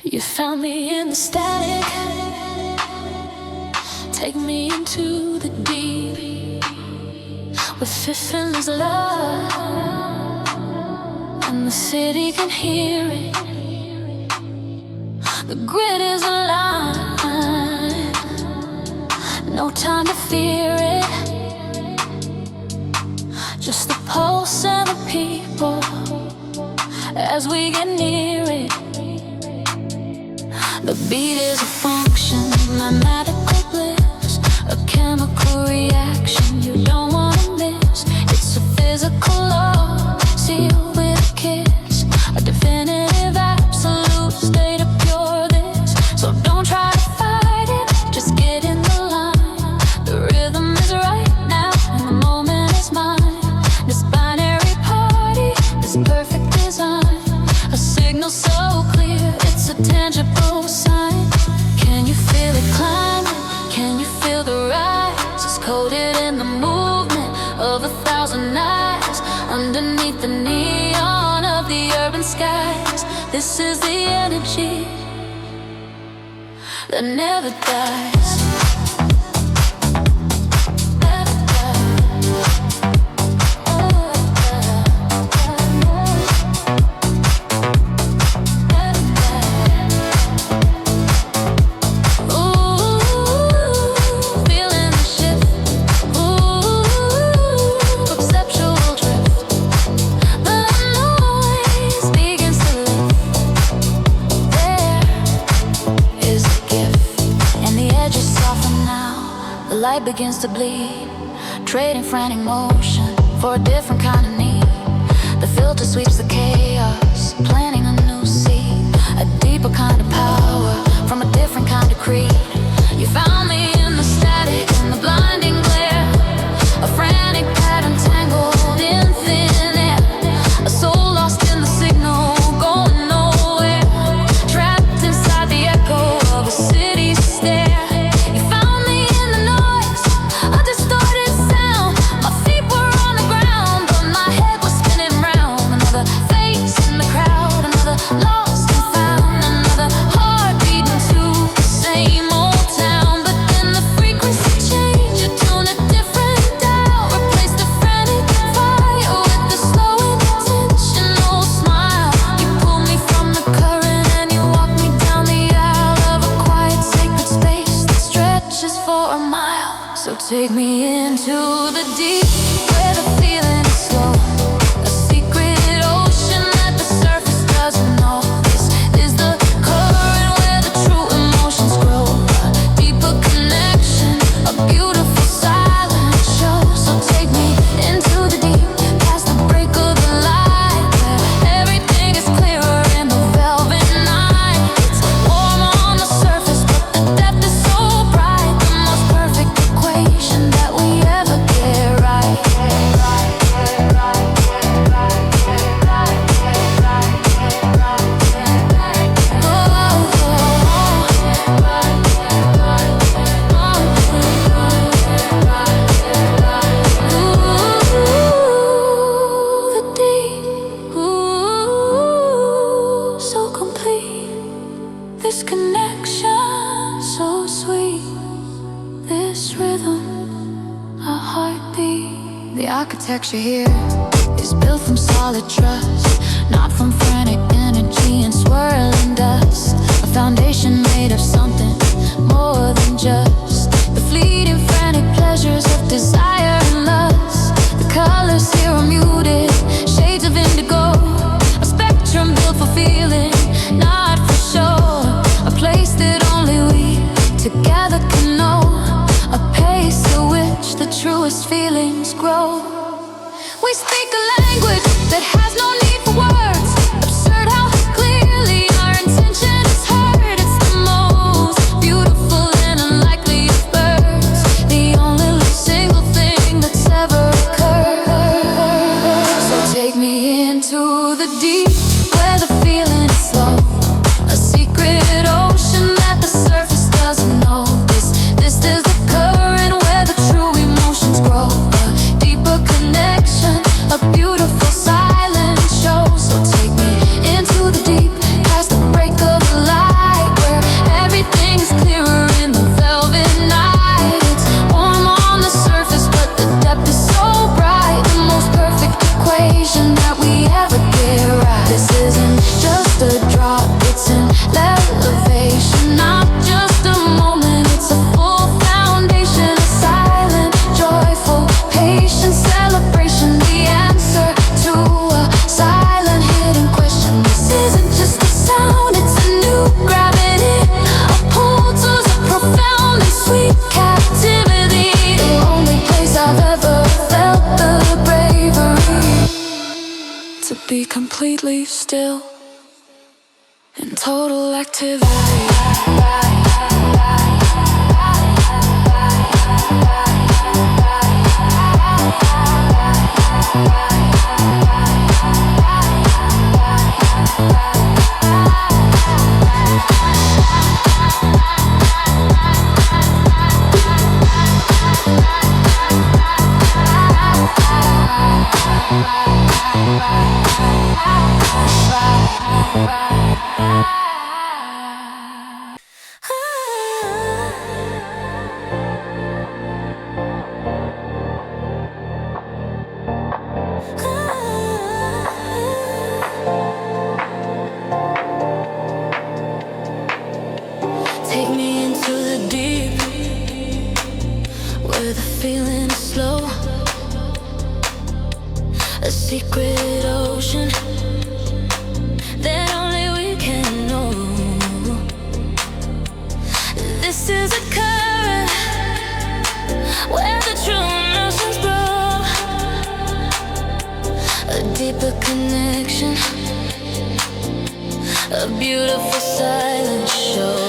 You found me in the static. Take me into the deep with effortless love, and the city can hear it. The grid is aligned, no time to fear it. Just the pulse and the people as we get near it. The beat is a function, mathematical bliss, a chemical reaction you don't wanna miss. It's a physical law, sealed with a kiss, a definitive absolute state of pure this. So don't try to fight it, just get in the line. The rhythm is right now, and the moment is mine. This binary party, this perfect design, a signal so clear, it's a tangible sign. Can you feel it climbing? Can you feel the rise? It's coded in the movement of 1,000 eyes underneath the neon of the urban skies. This is the energy that never dies. Light begins to bleed, trading frantic motion for a different kind of need. The filter sweeps the chaos, planting a new seed, a deeper kind of power from a different kind of creed. You found me in the static, in the blinding glare, a frantic pattern tangled in thin air, a soul lost in the signal, going nowhere, trapped inside the echo of a city stare. Lost and found, another heart beating to the same old town. But then the frequency changed, you tune a different dial, replace the frantic fire with the slow intentional smile. You pull me from the current and you walk me down the aisle of a quiet sacred space that stretches for a mile. So take me into the deep where the feeling is slow, a secret ocean that the surface doesn't know. This is the current where the true emotions grow, a deeper connection, a beautiful silent show. So take me into the deep, past the break of the light, where everything is clearer in the velvet night. It's warm on the surface, but the depth is so bright, the most perfect equation that we ever get right. The deep, ooh, so complete. This connection, so sweet. This rhythm, a heartbeat. The architecture here is built from solid trust, not from frantic energy and swirling dust. A foundation made of something more than just the fleeting frantic pleasures of desire and lust. The colors here are muted, shades of indigo, a spectrum built for feeling, not for show. A place that only we together can know, a pace at which the truest feelings grow. We speak a language that has no need for words. Absurd how clearly our intention It's an elevation, not just a moment. It's a full foundation, a silent, joyful, patient celebration. The answer to a silent, hidden question. This isn't just a sound, it's a new gravity. A pull to the profoundly sweet captivity. The only place I've ever felt the bravery to be completely still in total activity. Take me into the deep, where the feeling is slow. A secret ocean that only we can know. This is a current where the true emotions grow. A deeper connection, a beautiful silent show.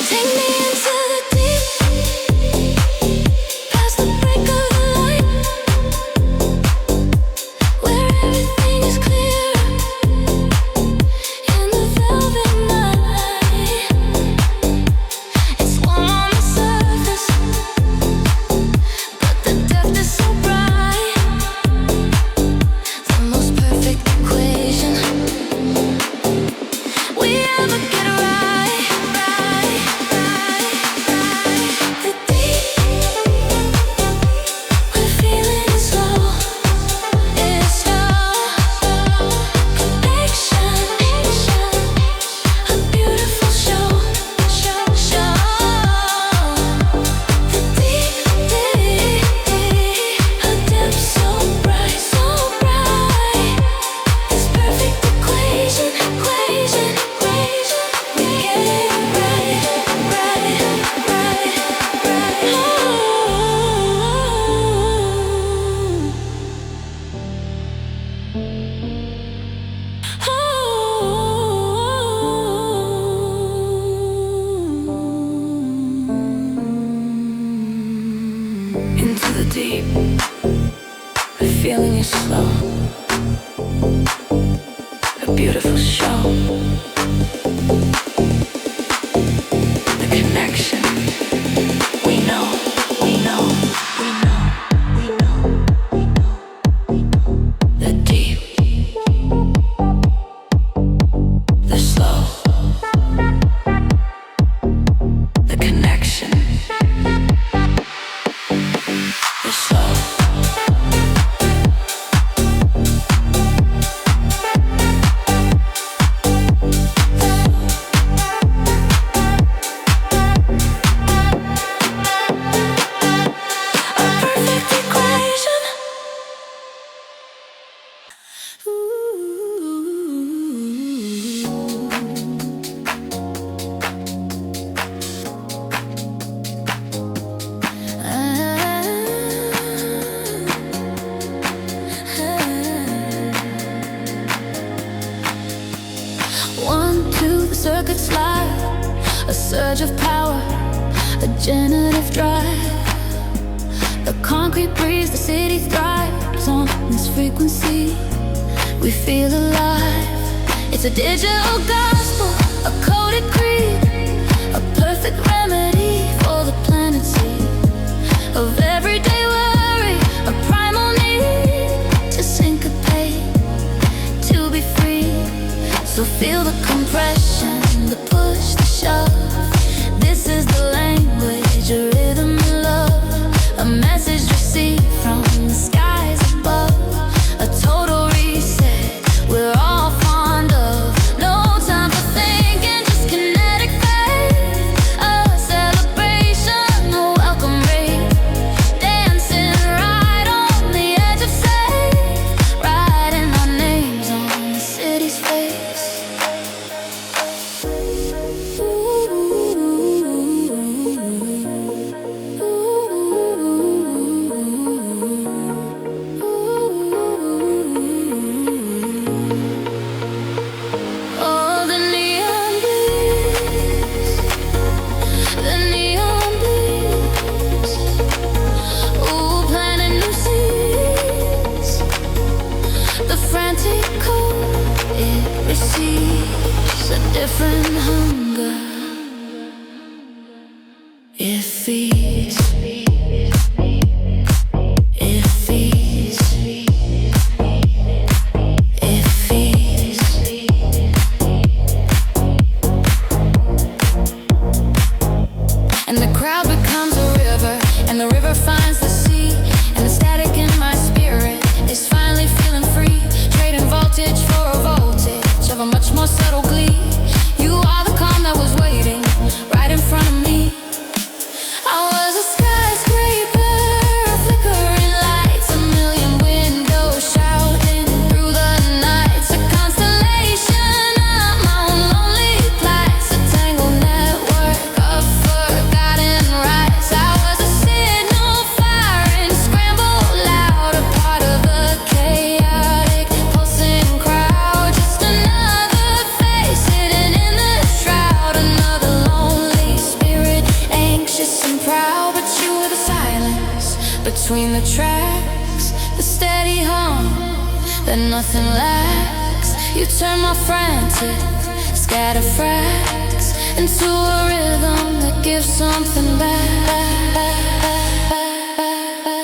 Take me into the deep, past the break of the light, where everything is clear in the velvet night. It's warm on the surface, but the depth is so bright. The most perfect equation we ever get right. The deep, we're feeling it slow. It's slow connection, a beautiful show. The deep, a depth so bright, this perfect equation, we get it right. Into the deep, the feeling is slow. A beautiful show. The connection. We know. The deep, the slow, the connection, the slow. A perfect equation. One, two, the circuits slide. A surge of power, a generative drive. The concrete breeze, the city thrives on this frequency. We feel alive. It's a digital gospel, a coded creed, a perfect remedy for the planet's sea of everyday worry, a primal need to syncopate, to be free. So Feel the compression, the push, the shove. This is the language, a rhythm of love. A message received from the skies above. A total reset, we're all fond of. No time for thinking, just kinetic faith. A celebration, a welcome rate. Dancing right on the edge of safe. Writing our names on the city's face. Oh, the neon bleeds, the neon bleeds. Ooh, planting new seeds. The frantic code, it receives a different hunger. It feeds. It feeds. It feeds. And the crowd becomes a river, and the river finds the sea. And the static in my spirit is finally feeling free. Trading voltage for a voltage of a much more subtle glee. You are the calm that was waiting right in front of me. I was a skyscraper, flickering lights, a million windows shouting through the night. It's a constellation of my own lonely plights, a tangled network of forgotten rights. I was a signal firing, scrambled loud, a part of the chaotic, pulsing crowd. Just another face hidden in the shroud, another lonely spirit, anxious and proud. But you were the silence between the tracks, the steady hum that nothing lacks. You turn my frantic scatter fracks into a rhythm that gives something back.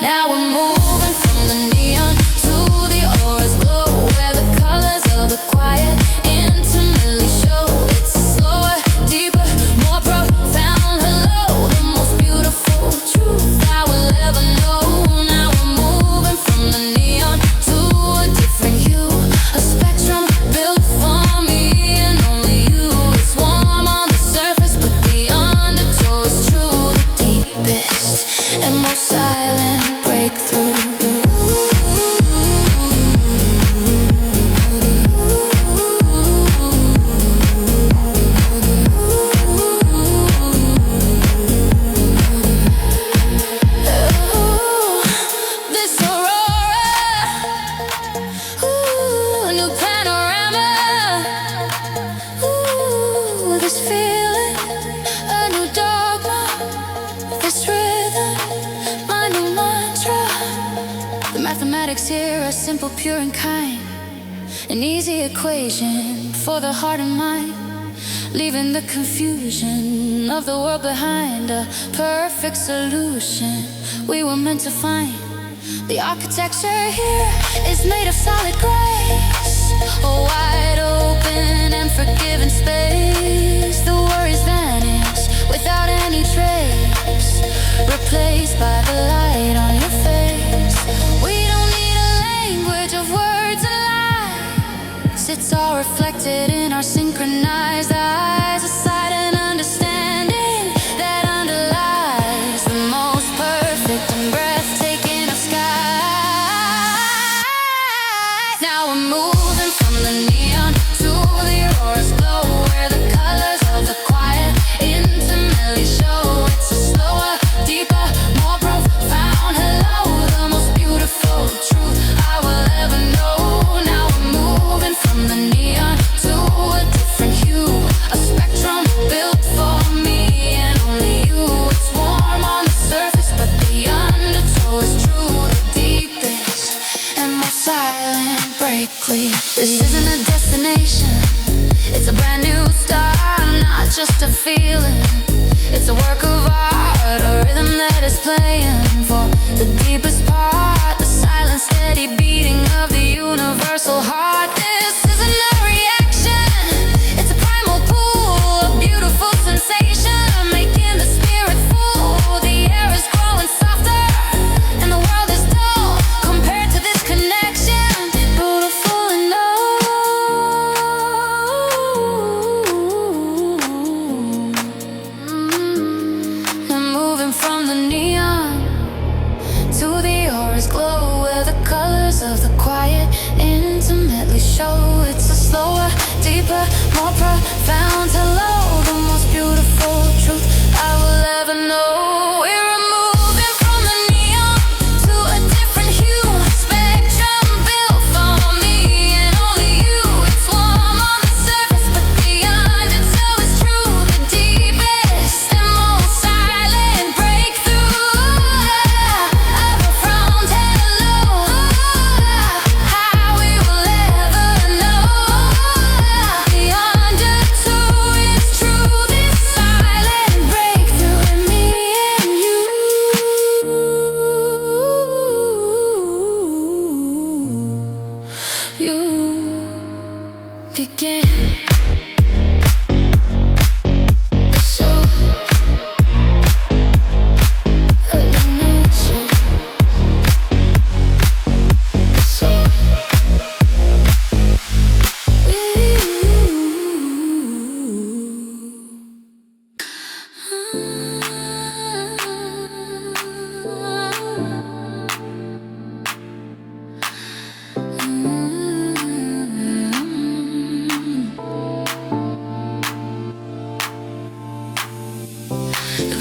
Now we're moving from the neon to the aura's glow, where the colors of the quiet intimately show. It's a slower, deeper, more profound hello, the most beautiful truth I will ever know. Now we're moving from the neon to a different hue, a spectrum built for me and only you. It's warm on the surface, but the undertow is true, the deepest and most silent breakthrough. This Aurora, ooh, a new panorama. Ooh, this feeling, a new dogma. This rhythm, my new mantra. The mathematics here are simple, pure and kind. An easy equation for the heart and mind, leaving the confusion of the world behind. A perfect solution we were meant to find. The architecture here is made of solid grace, a wide open and forgiving space. The worries vanish without any trace, replaced by the light on your face. We don't need a language of words and lies. It's all reflected in our synchronized eyes, a silent understanding that underlies the most perfect and breathtaking of skies. Now we're moving from the neon to the aurora's glow, where the colors of the quiet intimately show. It's a slower, deeper, more profound hello, the most beautiful truth I will ever know. Now we're moving from the neon to a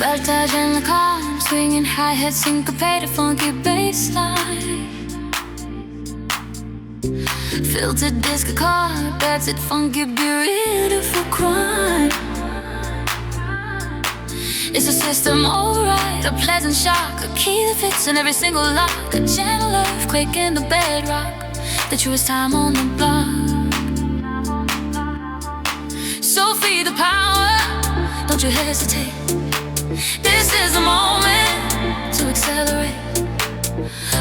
Voltage in the calm, swinging hi-hat, syncopated, funky bassline. Filtered disc chord, that's it, funky, beautiful crime. It's a system alright, a pleasant shock, a key that fits in every single lock, a gentle earthquake in the bedrock, the truest time on the block. So feel the power, don't you hesitate. This is the moment to accelerate.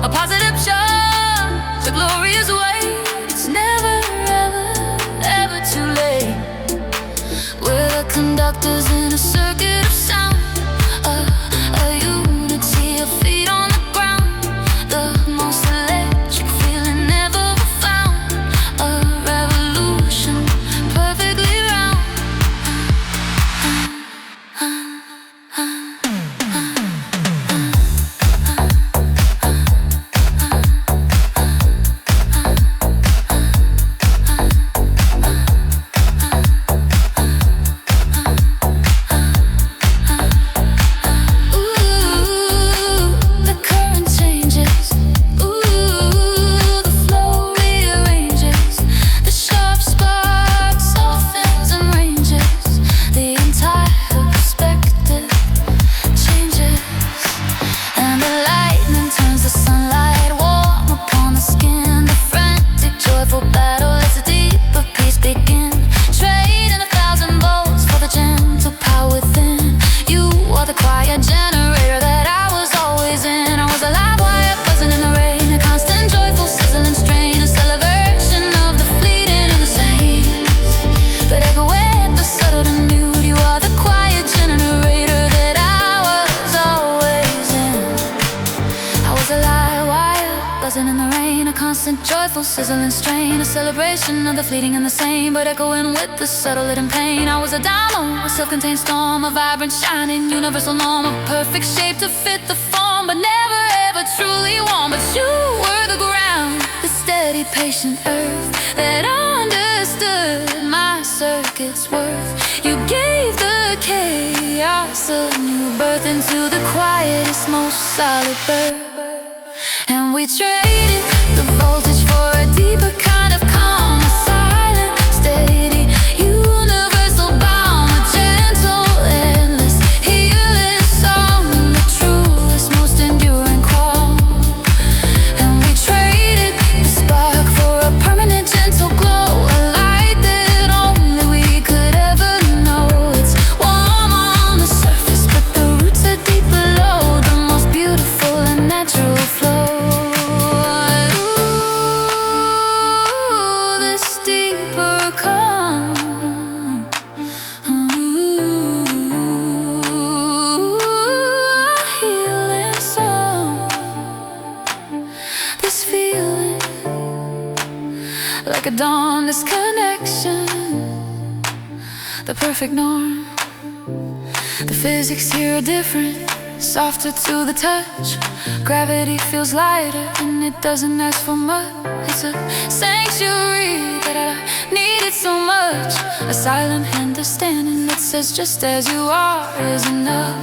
A positive charge, a glorious way. It's never, ever, ever too late. We're the conductors in a circuit of sound, a unity of feet on the ground, the most electric feeling ever found, a revolution perfectly round. Sizzling strain, a celebration of the fleeting and the same, but echoing with the subtle hidden pain. I was a dynamo, a self-contained storm, a vibrant, shining, universal norm, a perfect shape to fit the form, but never ever truly warm. But you were the ground, the steady, patient earth that understood my circuit's worth. You gave the chaos a new birth into the quietest, most solid birth. And we traded the voltage for a deeper kind of calm, a silent, steady, universal balm, a gentle, endless, healing song, the truest, most enduring calm. And we traded the spark for a permanent, gentle glow, a light that only we could ever know. It's warm on the surface, but the roots are deep below, the most beautiful and natural flow. Like a dawnless connection, the perfect norm. The physics here are different, softer to the touch. Gravity feels lighter and it doesn't ask for much. It's a sanctuary that I needed so much, a silent understanding that says just as you are is enough.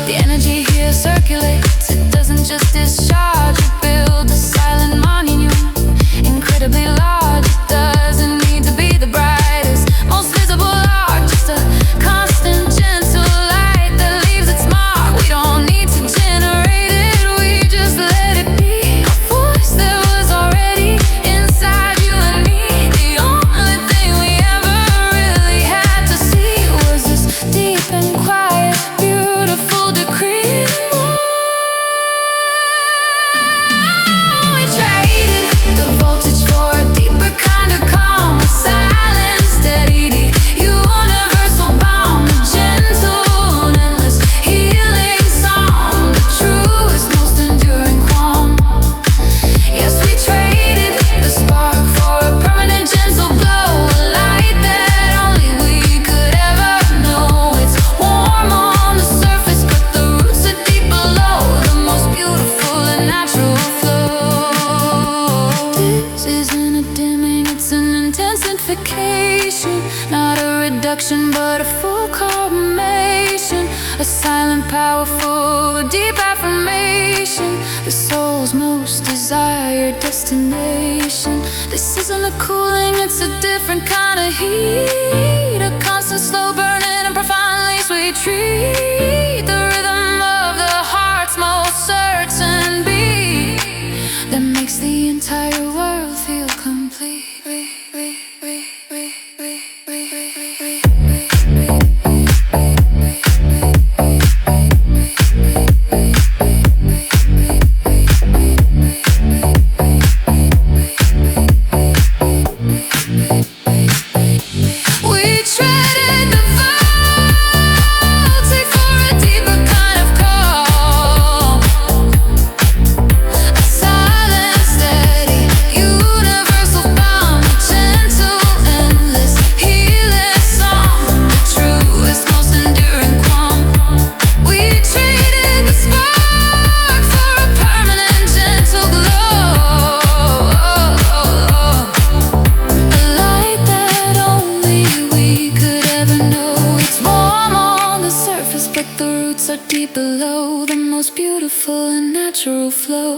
The energy here circulates, it doesn't just discharge. You build a silent monument, incredibly large. It doesn't need to be the brightest, most visible art, just a constant, gentle light that leaves its mark. We don't need to generate it, we just let it be. A force that was already inside you and me. The only thing we ever really had to see was this deep and quiet, beautiful decree. We traded the voltage for a deeper kind of calm, a silent, steady, universal balm, a gentle, endless, healing song, the truest, most enduring calm. Yes, we traded the spark for a permanent, gentle glow, a light that only we could ever know. It's warm on the surface, but the roots are deep below, the most beautiful and natural flow. This isn't a dimming, it's an intensification, not a reduction. seduction, but a full confirmation. A silent, powerful, deep affirmation. The soul's most desired destination. This isn't a cooling, it's a different kind of heat. A constant, slow burning and profoundly sweet treat. The rhythm of the heart's most certain beat that makes the entire world feel complete. Oh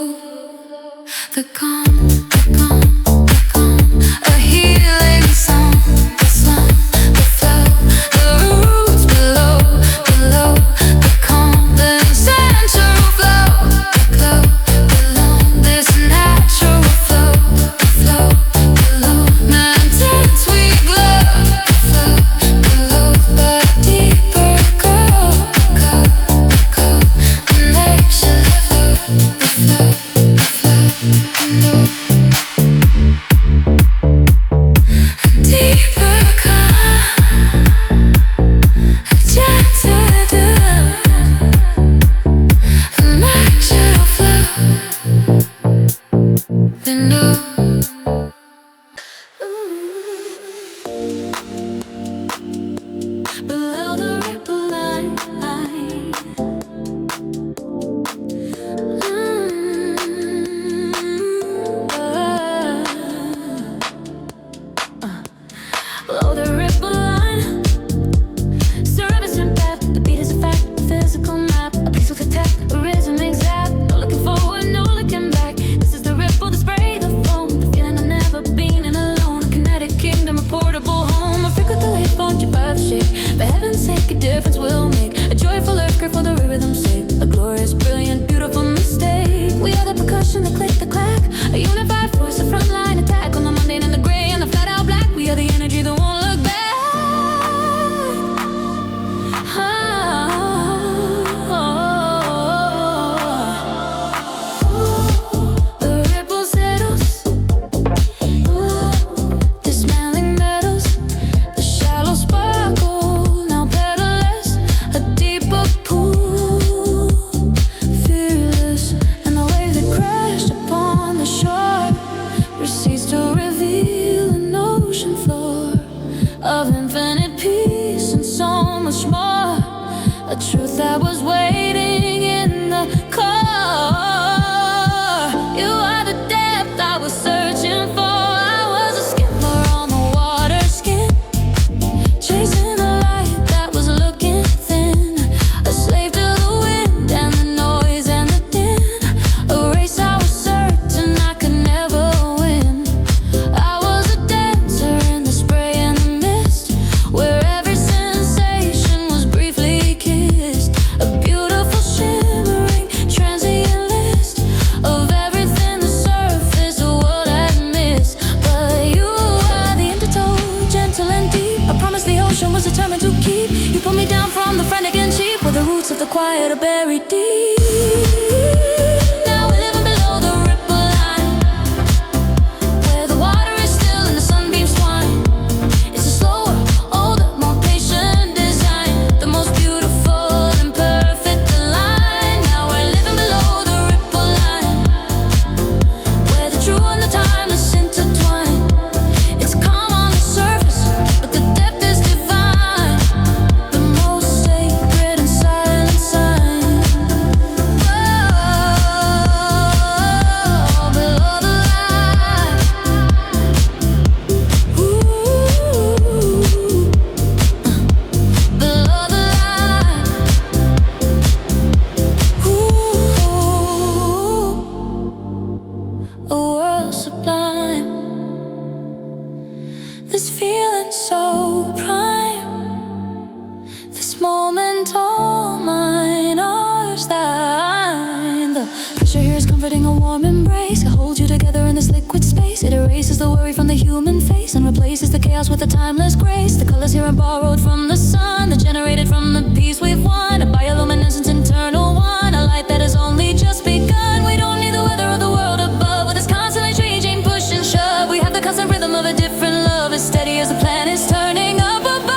This feeling so prime, this moment all mine, ours, thine. The pressure here is comforting, a warm embrace. I hold you together in this liquid space. It erases the worry from the human face and replaces the chaos with a timeless grace. The colors here are borrowed from the sun, they're generated from the peace we've won. A bioluminescence internal one, a light that has only just begun. We don't need the weather or the world above, with this constantly changing push and shove. We have the constant rhythm of a different love, as steady as the planets turning up above.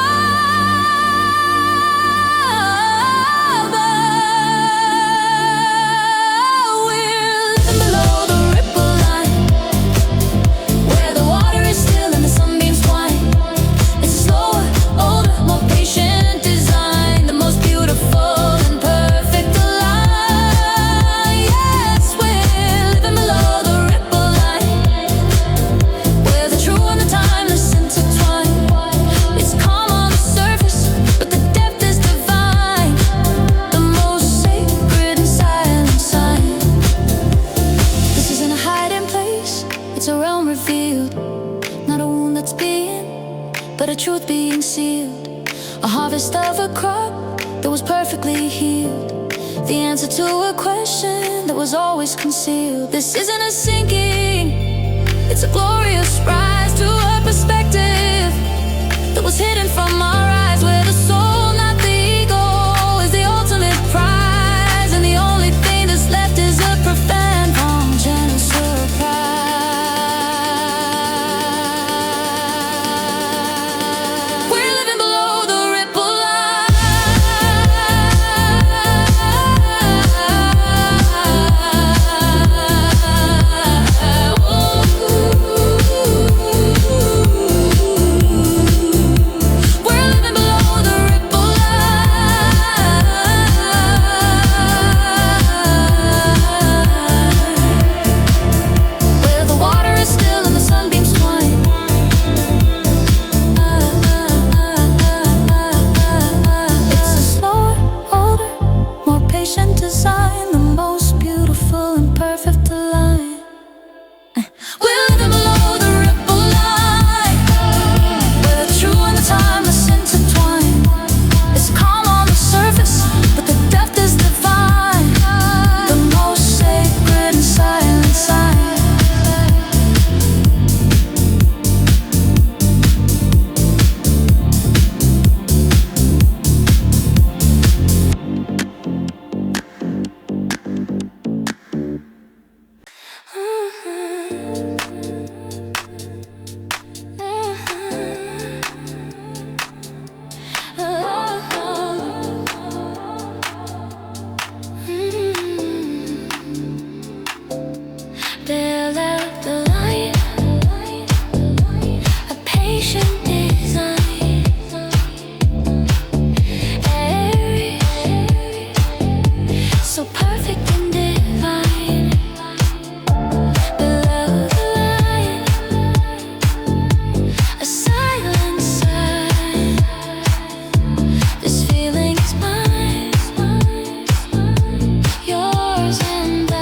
We're living below the ripple line, where the water is still and the sunbeams twine. It's a slower, older, more patient design, the most beautiful and perfect line. Yes, we're living below the ripple line, where the true and the timeless intertwine. It's calm on the surface, but the depth is divine, the most sacred and silent sign. This isn't a hiding place, it's a realm revealed, not a wound that's being, but a truth being sealed. A harvest of a crop that was perfectly healed, the answer to a question that was always concealed. This isn't a sinking, it's a glorious rise to a perspective that was hidden from our eyes, where the soul, not the ego, is the ultimate prize, and the only thing that's left is a profound gentle surprise. We're living below the ripple We're living below the ripple where the water is still and the sunbeams twine. It's a slower, older, more patient design, the most beautiful and perfect line. We're living below the ripple line, where the true and the timeless intertwine. It's calm on the surface, but the depth is divine, the most sacred and silent sign. Build up the light, a patient design, airy, so perfect and divine. Below the line, a silent sign. This feeling is mine, yours and I.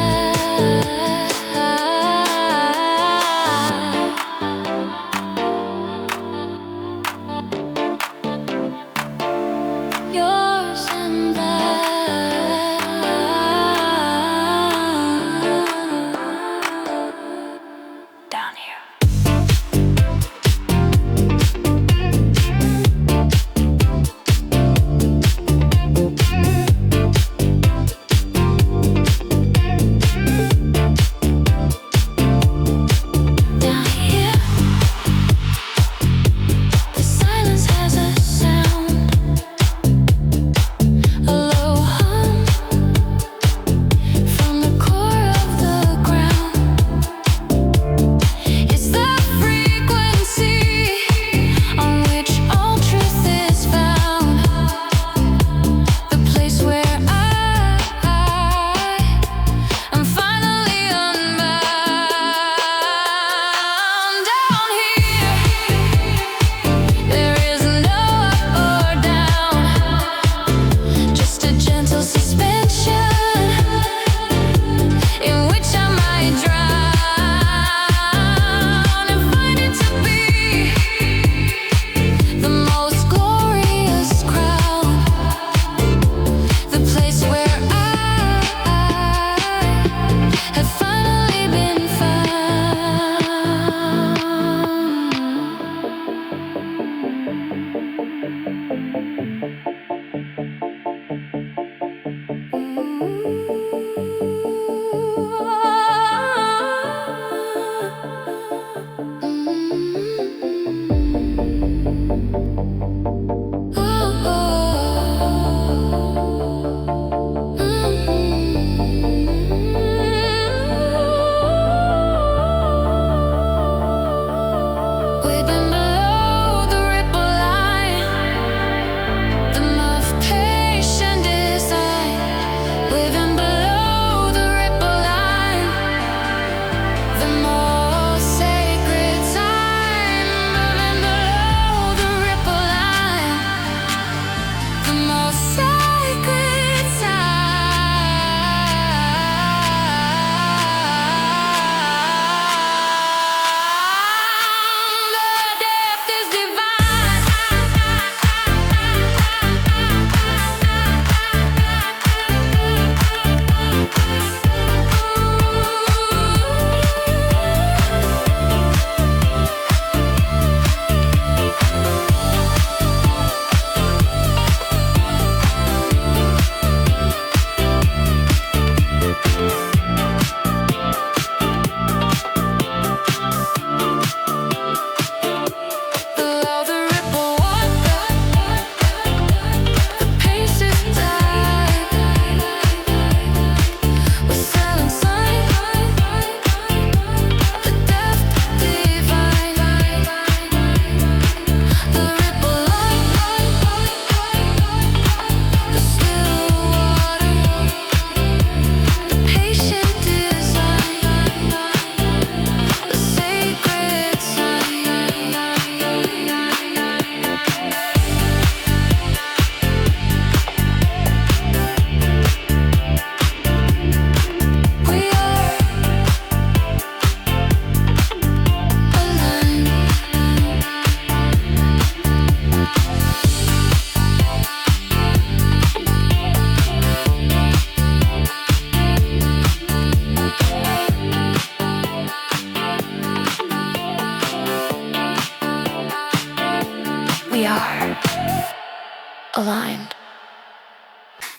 aligned.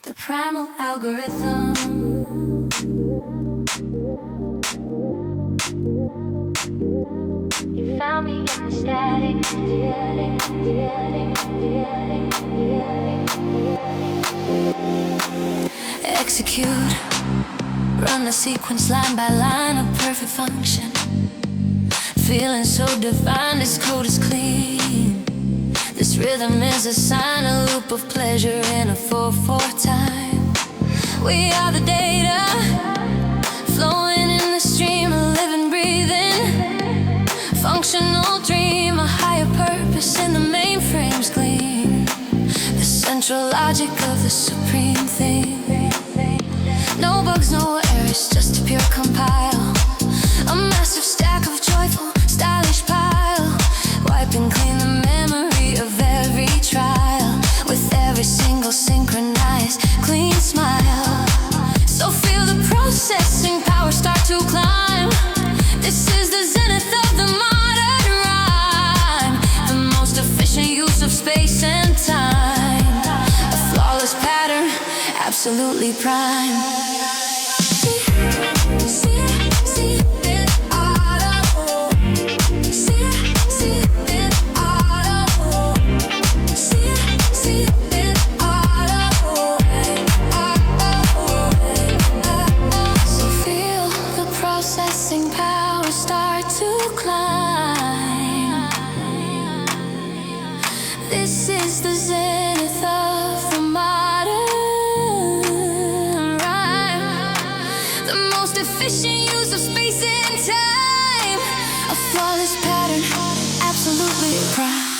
The Primal Algorithm. You found me in the static. Execute, run the sequence line by line of perfect function. Feeling so divine, this code is clean. This rhythm is a sign, a loop of pleasure in a 4/4 time. We are the data, flowing in the stream, a living, breathing, functional dream, a higher purpose in the mainframe's gleam. The central logic of the supreme thing. No bugs, no errors, just a pure compile. A massive stack of joyful, stylish pile, wiping clean the memory of every trial, with every single synchronized, clean smile. So feel the processing power start to climb. This is the zenith of the modern rhyme, the most efficient use of space and time. A flawless pattern, absolutely prime. This is the zenith of the modern rhyme, the most efficient use of space and time. A flawless pattern, absolutely prime.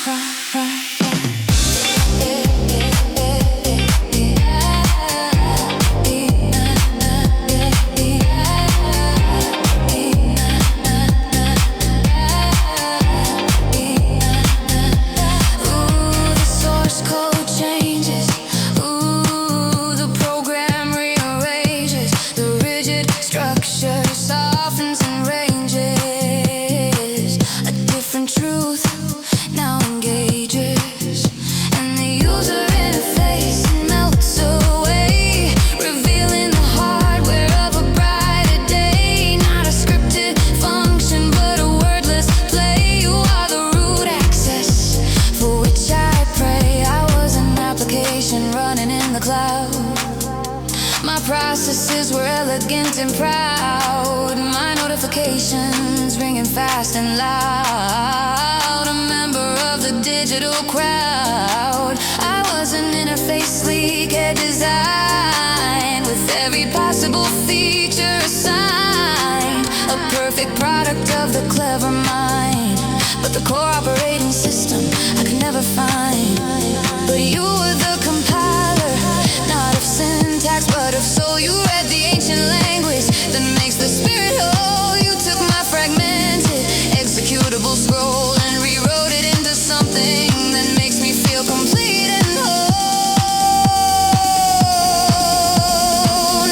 processes were elegant and proud. My notifications ringing fast and loud. A member of the digital crowd. I was an interface sleek and designed with every possible feature assigned. A perfect product of the clever mind. But the core operating system I could never find. But you were the compiler, not of syntax but of soul. You read the ancient language that makes the spirit whole. You took my fragmented executable scroll and rewrote it into something that makes me feel complete and whole.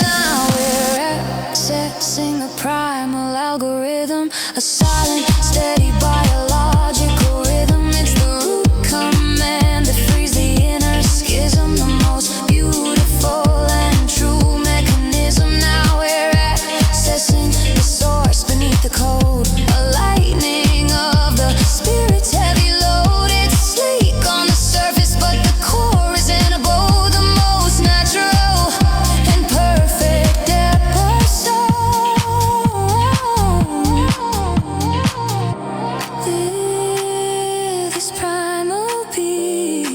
Now we're accessing the primal algorithm, a silent, steady biological rhythm. It's the root command that frees the inner schism, the most beautiful and true mechanism. Now we're accessing the source beneath the code, a lightning of the spirit's heavy load. It's sleek on the surface, but the core is in a bow, the most natural and perfect episode. This primal beat,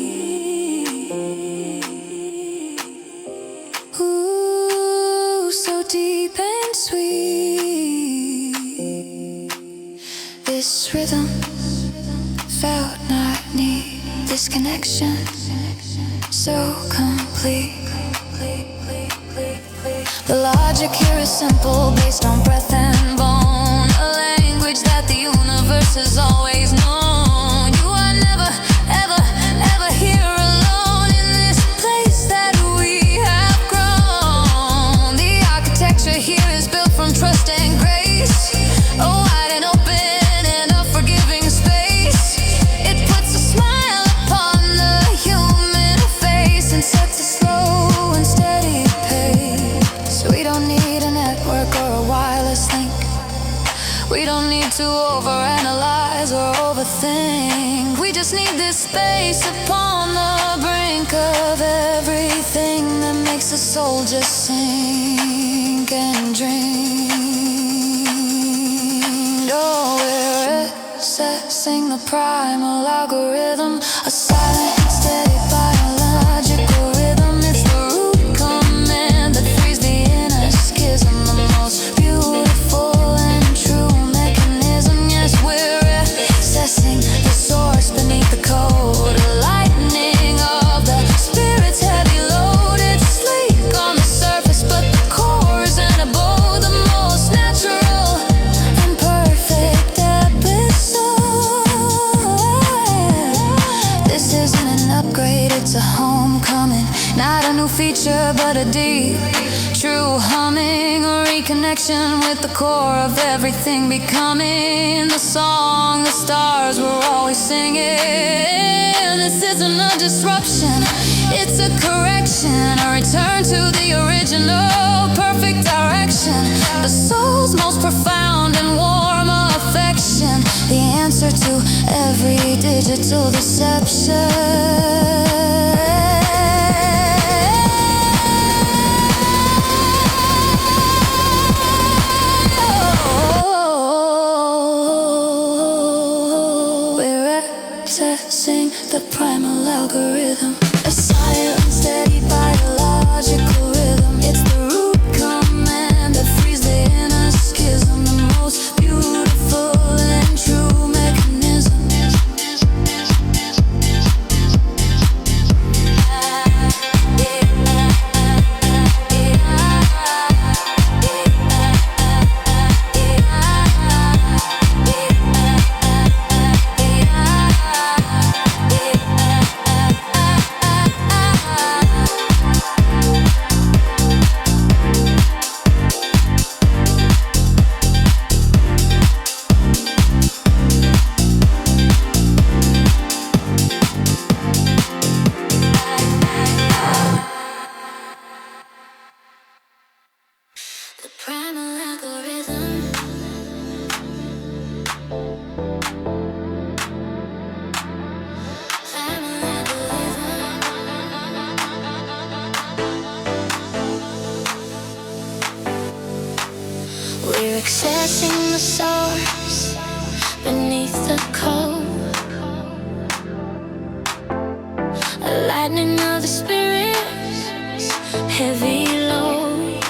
ooh, so deep and sweet. This rhythm felt not need, this connection so complete. The logic here is simple, based on breath and bone, a language that the universe has always known. You are never, ever, ever here alone in this place that we have grown. The architecture here is built from trust and grace, a wide and open and a forgiving space. It puts a smile upon the human face and sets a slow and steady pace. We don't need a network or a wireless link. We don't need to overanalyze or overthink. We just need this space upon the brink of everything that makes the soul just sink and dream. Oh, we're accessing the primal algorithm, a silent, steady biological rhythm. It's the root command that frees the inner schism, the most beautiful and true mechanism. Yes, we're accessing the source beneath the code, a lightning of the spirit's heavy load. It's sleek on the surface, but the core is in a bow, the most natural and perfect episode. This isn't an upgrade, it's a homecoming. Not a new feature, but a deep, true humming, a reconnection with the core of everything, becoming the song the stars were always singing. This isn't a disruption, it's a correction, a return to the original, perfect direction, the soul's most profound and warm affection, the answer to every digital deception. We're accessing the primal algorithm, a silent, steady biological rhythm. It's the root command that frees the inner schism, the most beautiful and true mechanism. accessing the source beneath the cold. A lightning of the spirit's heavy load.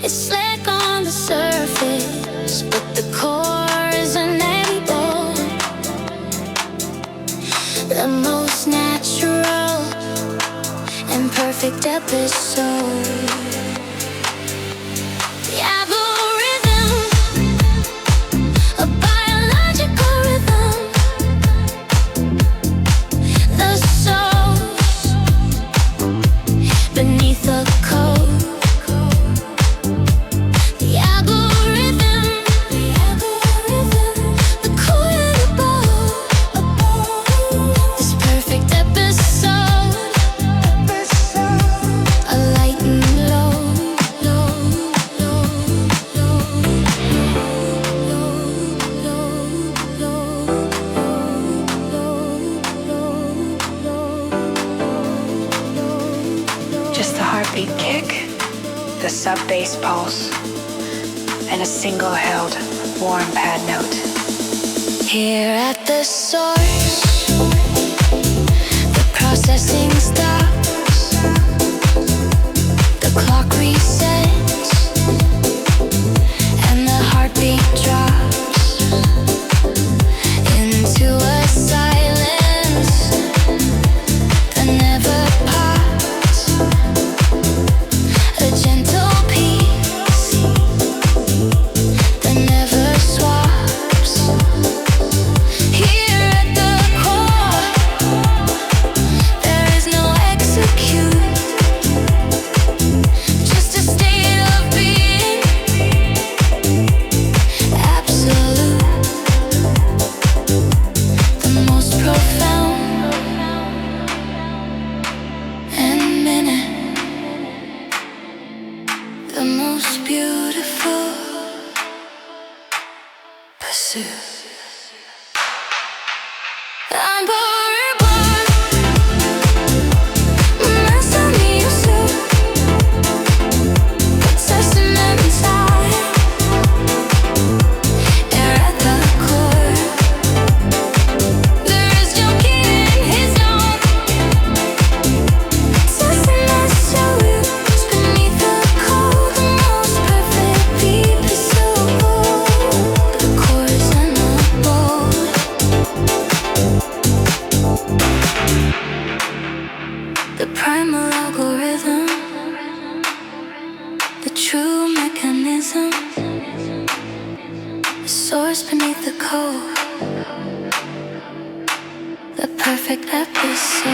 It's slick on the surface, but the core is unable. The most natural and perfect episode. Sub-bass pulse and a single held warm pad note. Here at the source, the processing stops, the clock resets, and the heartbeat drops into a silence that never pops. A gentle Primal algorithm, the true mechanism, the source beneath the code, the perfect episode.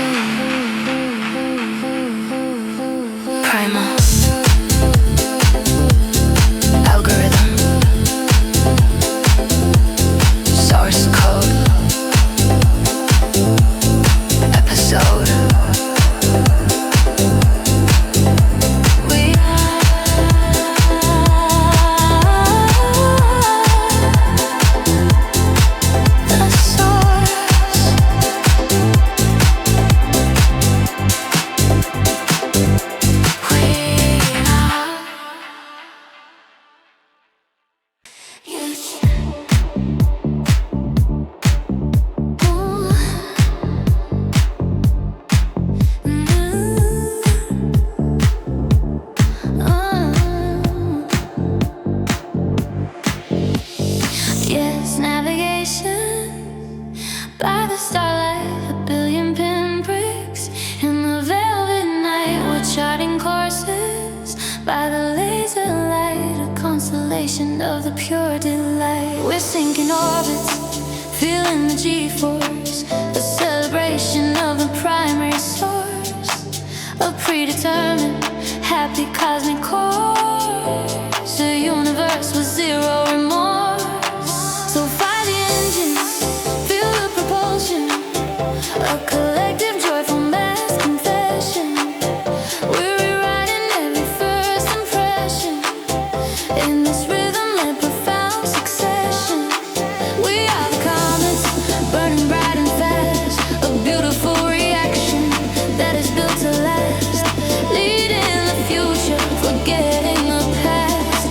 Primal algorithm, source code, episode. By the laser light, a constellation of the pure delight. We're sinking orbits, feeling the G-force, a celebration of the primary source, a predetermined, happy cosmic course, a universe with zero remorse. So fire the engines, feel the propulsion, a collective joyful mass confession. We're in this rhythm-led profound succession. We are the comets, burning bright and fast, a beautiful reaction that is built to last, leading the future, forgetting the past.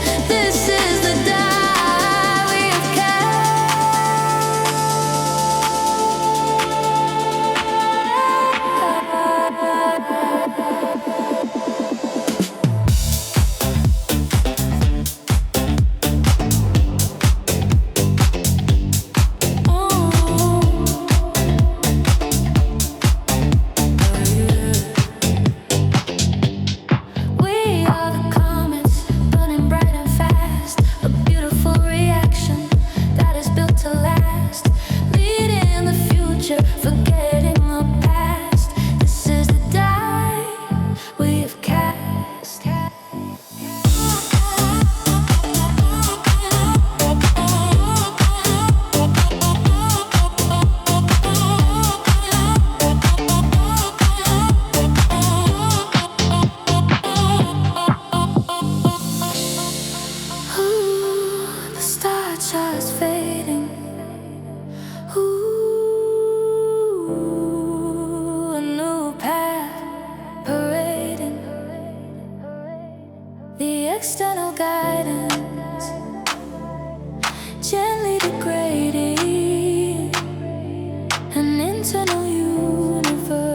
eternal universe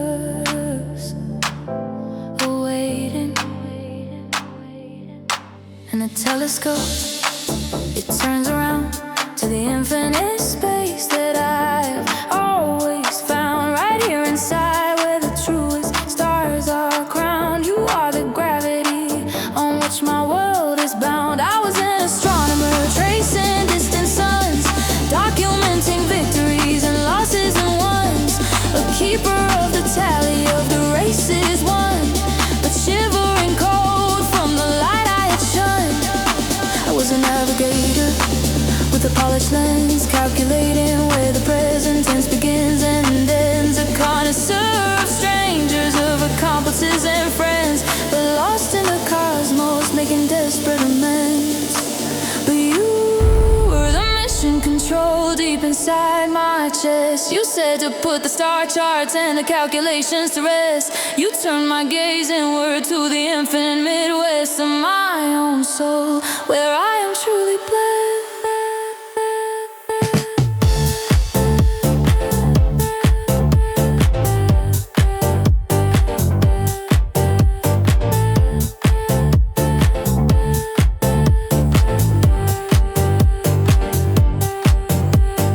awaiting. And the telescope, it turns around to the infinite space that I've always found right here inside, where the truest stars are crowned. You are the gravity on which my world is bound. I was an astronomer tracing distant suns, documenting victories and losses and ones, a keeper of the tally of the races won, but shivering cold from the light I had shunned. I was a navigator with a polished lens, calculating where the present tense begins and ends. A connoisseur of strangers, of accomplices and friends, but lost in the cosmos, making desperate amends. But you were the mission control deep inside my chest. You said to put the star charts and the calculations to rest. You turned my gaze inward to the infinite Midwest of my own soul, where I am truly blessed.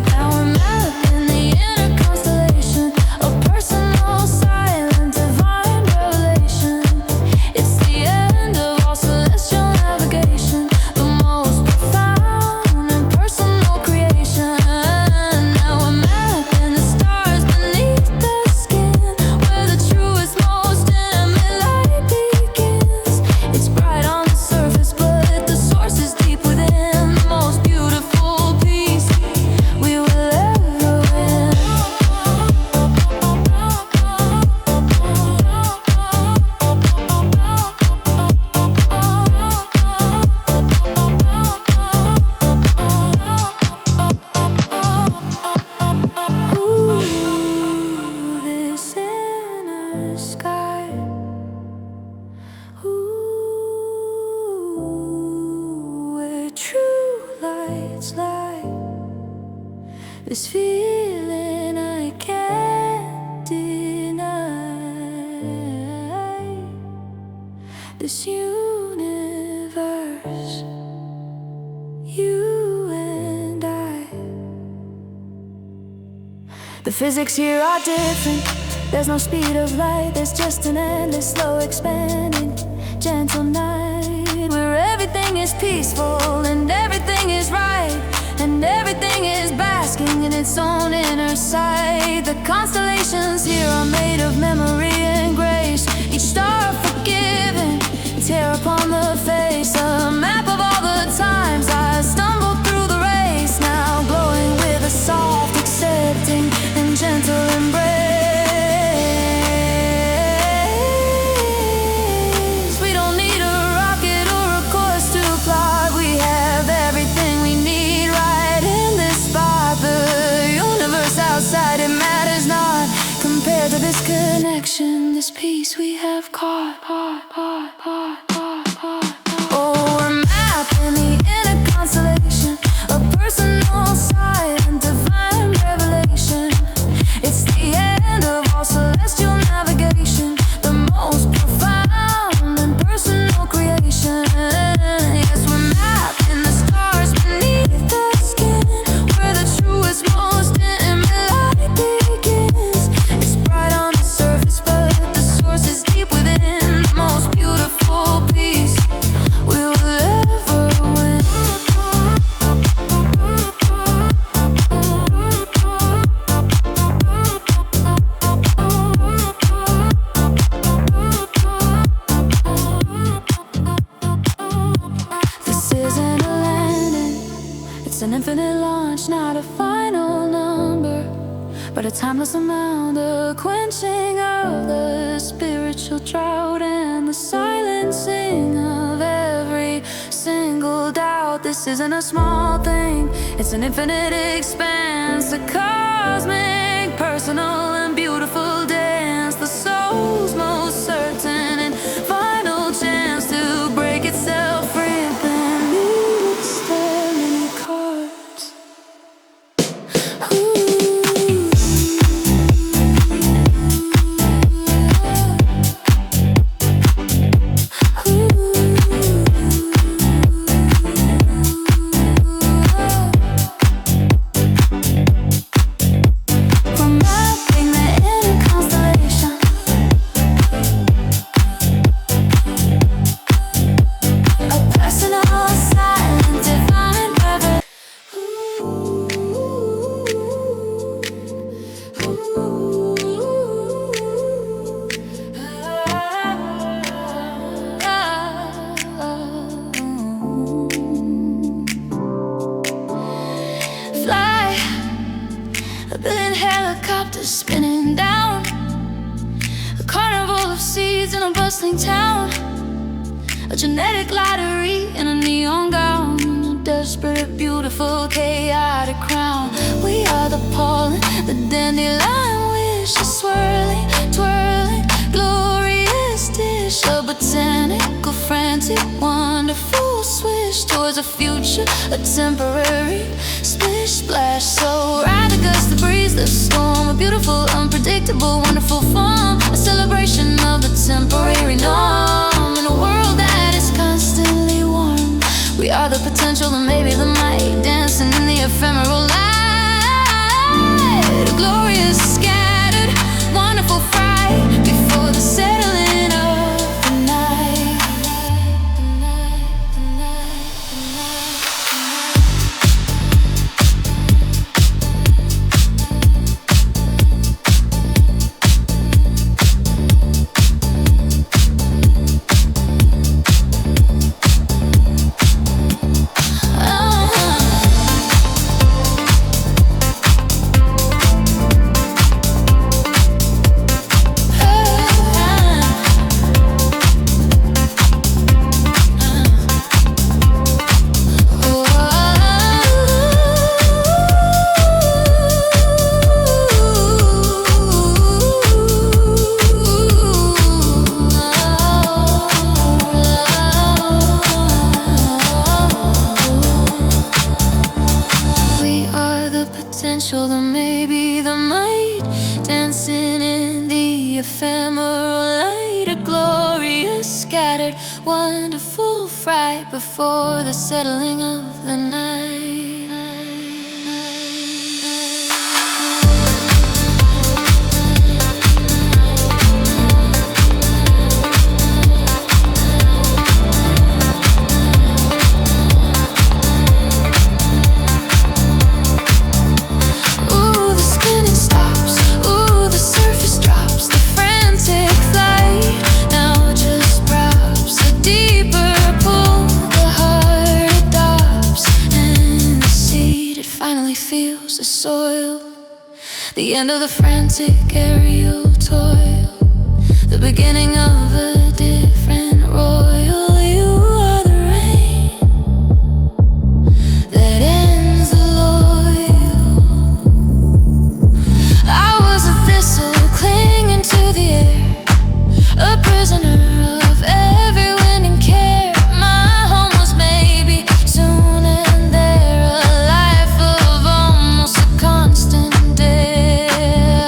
Now I'm up in the inner constellation, a personal, silent, divine revelation. It's the end of all celestial navigation, the most profound and personal creation. Now I'm up in the stars beneath the skin, where the truest, most intimate light begins. It's bright on the surface, but the source is deep within, the most beautiful peace we will ever win. Ooh, this inner sky. Ooh, where true lights lie. This feeling I can't deny. This universe, you and I. The physics here are different. There's no speed of light. There's just an endless, slow expanding, gentle night, where everything is peaceful and everything is right, and everything is basking in its own inner sight. The constellations here are made of memory and grace, each star forgiven, tear upon the face, a map of all the times I stumbled through the race, now glowing with a soft, accepting, and gentle embrace. We don't need a rocket or a course to plot. We have everything we need right in this spot. The universe outside, it matters not compared to this connection, this peace we have caught. Oh, we're mapping the inner constellation, a personal, silent, divine revelation. It's the end of all celestial navigation, the most profound and personal creation. Yes, we're mapping the stars beneath the skin, where the truest, most intimate light begins. It's bright on the surface, but the source is deep within, the most beautiful peace we will ever win. This isn't a landing, it's an infinite launch, not a final number, but a timeless amount, a quenching of the spiritual drought and the silencing of every single doubt. This isn't a small thing, it's an infinite expanse, a cosmic, personal, and beautiful dance, the soul's most certain and final chance to break itself free and then lose the many cards. Ooh. is spinning down. A carnival of seeds in a bustling town. A genetic lottery in a neon gown. A desperate, beautiful, chaotic crown. We are the pollen, the dandelion wish. A swirling, twirling, glorious dish. A botanical, frantic, wonderful swish towards a future, a temporary splish splash. So ride the gust, the breeze, the storm. A beautiful, unpredictable, wonderful form. A celebration of the temporary norm. In a world that is constantly warm, we are the potential and maybe the might. Dancing in the ephemeral light. A glorious, scattered, wonderful fright before the settling of the night. The maybe the might, dancing in the ephemeral light. A glorious, scattered, wonderful fright before the settling of the night. Feels the soil, the end of the frantic aerial toil, the beginning of a different royal. You are the rain that ends the loyal. I was a thistle clinging to the air, a prisoner of every wind and care. My home was maybe soon and there, a life of almost a constant dare.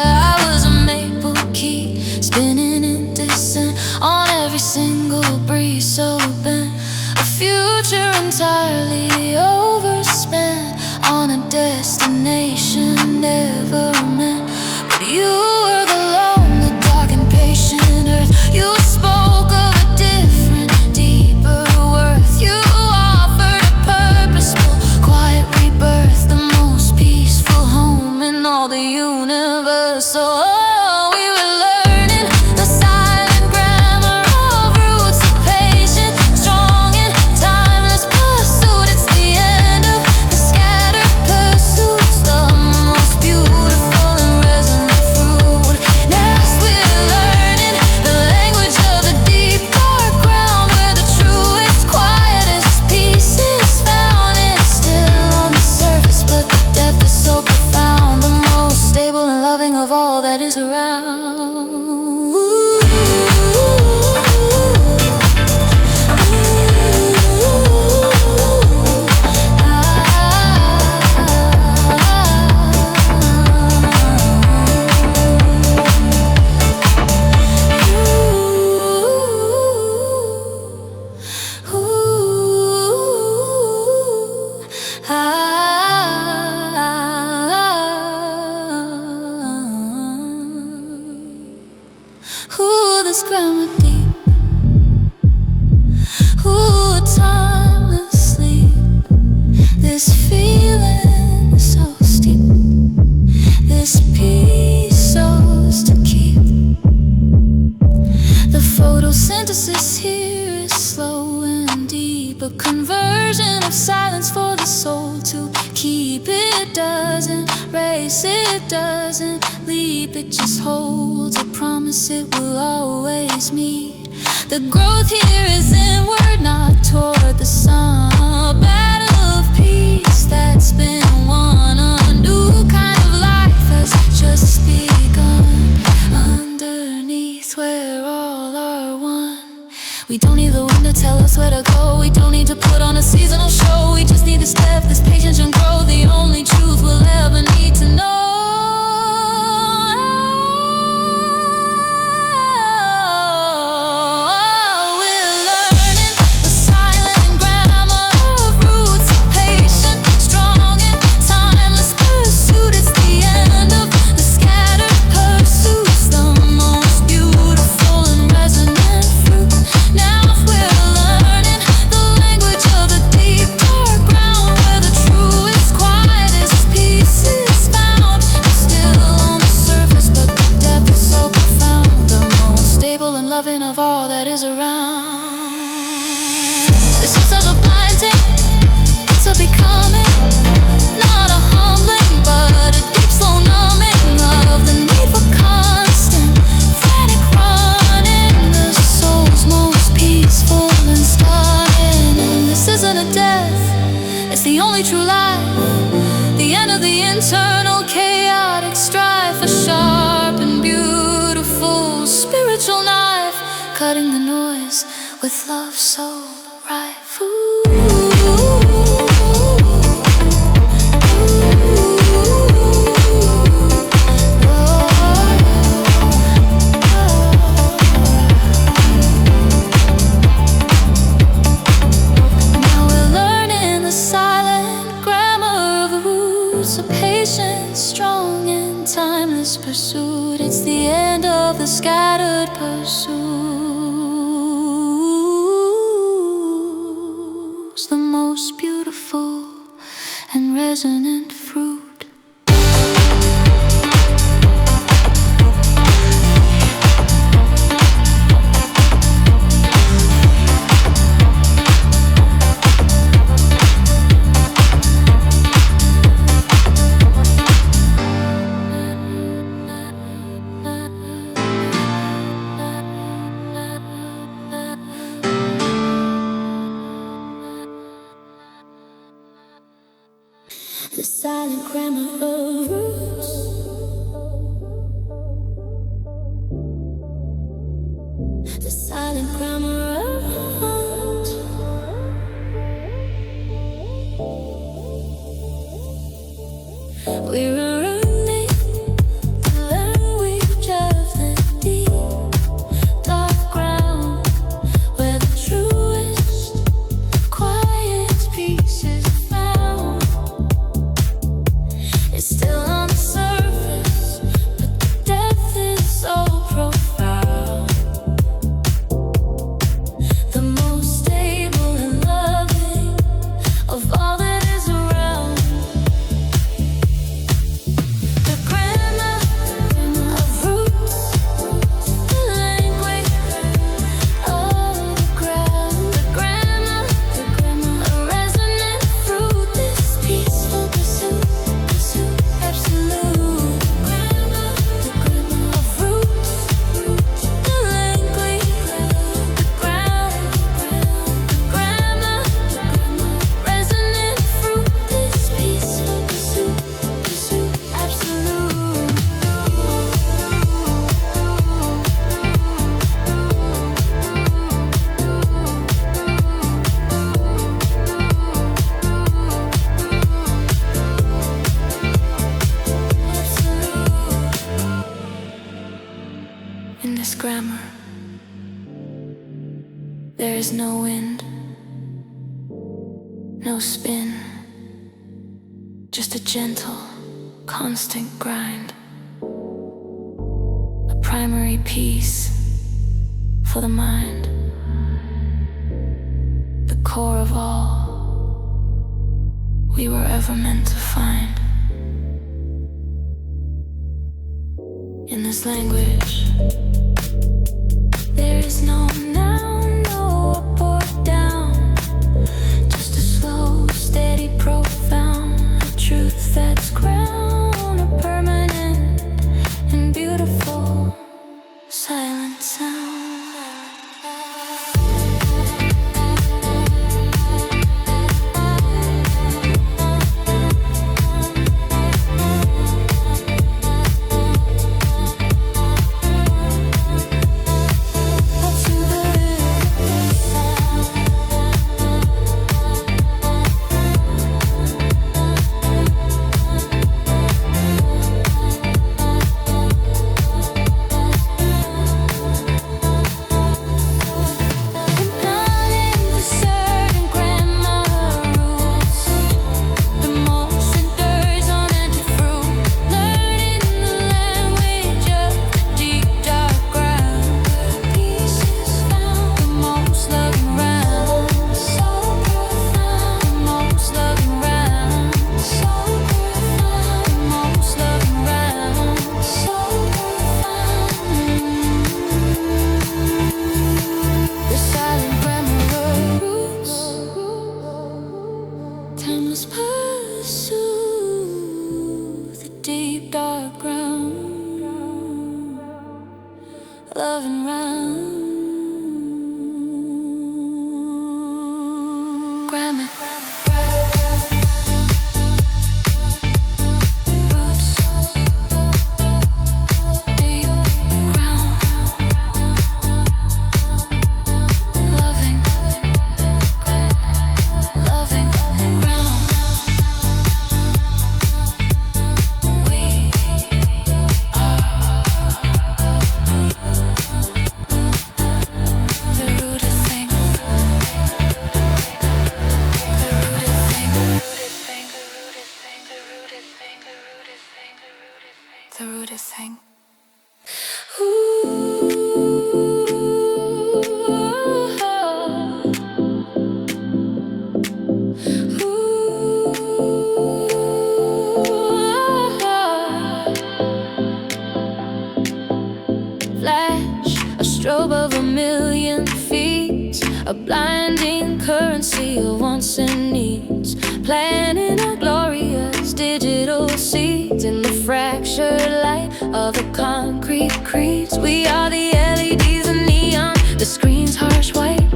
I was a maple key spinning in descent on every single breeze so bent, a future entirely overspent on a destination never meant. But you were the lonely, dark and patient earth. You spoke of a different, deeper worth. You offered a purposeful, quiet rebirth, the most peaceful home in all the universe. So we were learning the silent grammar of roots of patience, strong and timeless pursuit. It's the end of the scattered pursuits, the most beautiful and resonant fruit. Next we're learning the language of the deep dark ground, where the truest, quietest peace is found. It's still on the surface, but the depth is so profound, the most stable and loving of all that is around. Ooh, this grammar deep. Ooh, a timeless sleep. This feeling is so steep. This peace so's to keep. The photosynthesis here is slow and deep, a conversion of silence for the soul to keep. keep, it doesn't race, it doesn't leap, it just holds a promise it will always meet. The growth here is inward, not toward the sun. A battle of peace that's been won. A new kind of life has just begun. Underneath where all are one. We don't need the wind to tell us where to go. We don't need to put on a seasonal show. We just need to step this patience and grow. The only truth we'll ever need to know. Of all that is around. This is a blinding, it's a becoming, not a humbling, but a deep slow numbing of the need for constant, frantic running. The soul's most peaceful and stunning. And this isn't a death, it's the only true life. The end of the internal chaotic strife. A sharp and beautiful spiritual knife, cutting the noise with love so rife. Now we're learning the silent grammar of roots, a patient, strong and timeless pursuit. It's the end of the scattered pursuit. The most beautiful and resonant fruit. The silent grammar of roots. The silent grammar of roots. We're running the language of the deep, dark ground, where the truest, quiet peace is found. It's still on the surface, but the depth is so profound. The most stable and loving of all that is around. The grammar of roots, the language of the ground. The grammar, a resonant fruit, this peaceful pursuit. Absolute grammar, the grammar of roots, the language, the ground, the grammar, resonant fruit, this peaceful pursuit, absolute. In this grammar, there is no wind, no spin, just a gentle, constant grind. A primary peace for the mind, the core of all we were ever meant to find. In this language, there is no noun, no up or down, just a slow, steady, profound truth. loving round. Grab me. Strobe of a million feet, a blinding currency of wants and needs, planting our glorious digital seeds in the fractured light of the concrete creeds. We are the LEDs and neon, the screen's harsh white,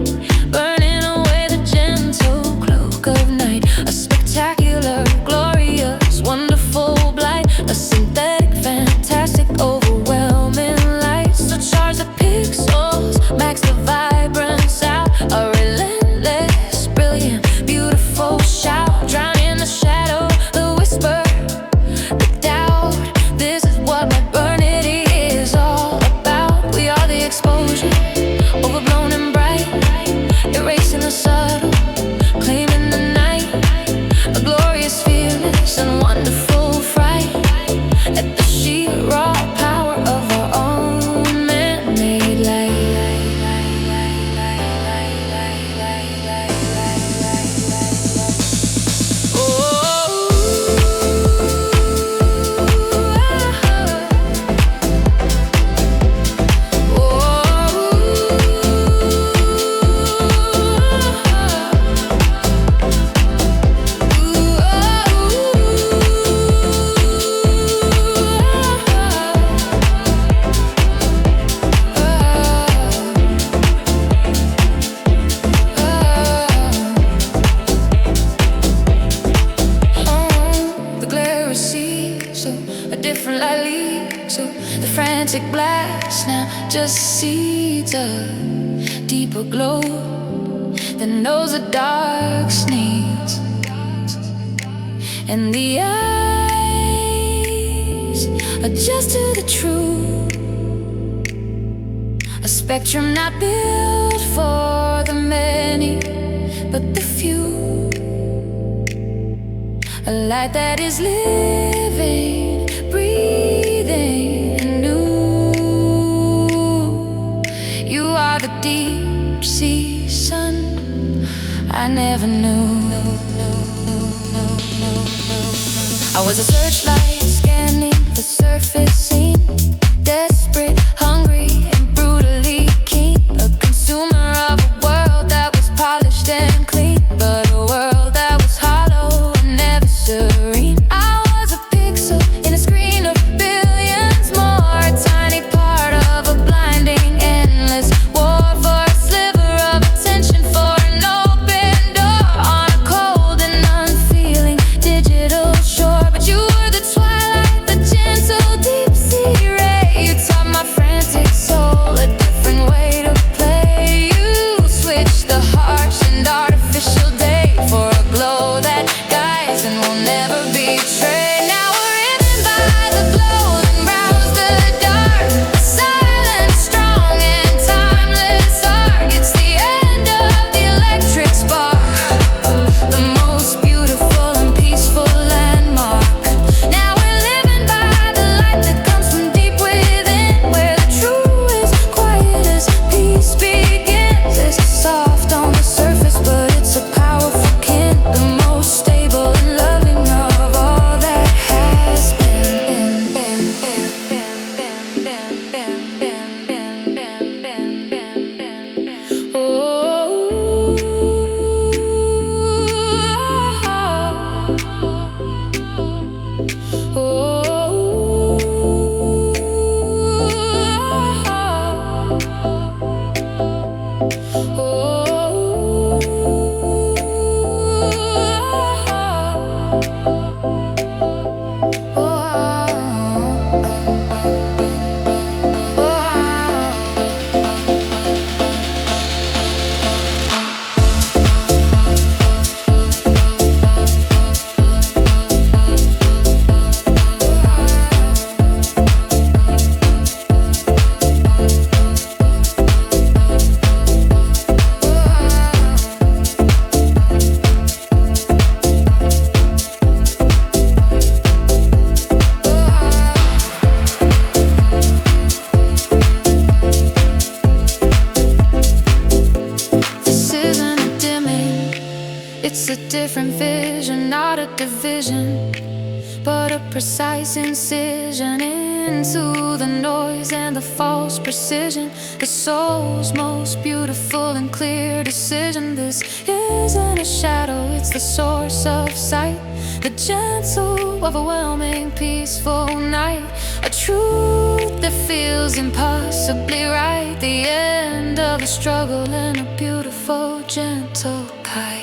burning away the gentle cloak of night. A spectacular, glorious, wonderful blight, a synthetic, fantastic, overwhelming light. So charge the pixels, max the vibrance out, a relentless, brilliant, beautiful shout. Drown in the shadow, the whisper, the doubt. This is what modernity is all about. We are the exposure, overblown and bright, erasing the subtle, claiming the night. A glorious, fearless and wonderful fright at the sheer raw power of our own man-made light. Blast now just seeds a deeper glow than those of dark needs, and the eyes adjust to the truth. A spectrum not built for the many, but the few. A light that is living, breathing, and new. You are the deep sea sun I never knew. I was a searchlight scanning the surface scene, desperate, hungry, and brutally keen. A consumer of a world that was polished and clean, but a world that was hollow and never serene. I was a pixel in a screen of billions more, a tiny part of a blinding, endless war for a sliver of attention, for an open door on a cold and unfeeling digital shore. But you were the twilight a different vision, not a division, but a precise incision into the noise and the false precision. The soul's most beautiful and clear decision. This isn't a shadow, it's the source of sight. The gentle, overwhelming, peaceful night. A truth that feels impossibly right. The end of the struggle and a beautiful, gentle kite.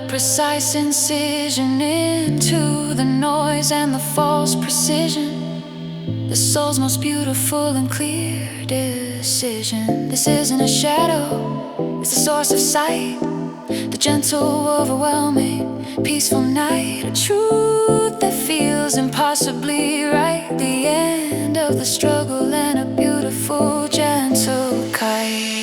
Precise incision into the noise and the false precision. The soul's most beautiful and clear decision. This isn't a shadow, it's the source of sight. The gentle, overwhelming, peaceful night. A truth that feels impossibly right. The end of the struggle and a beautiful, gentle kite.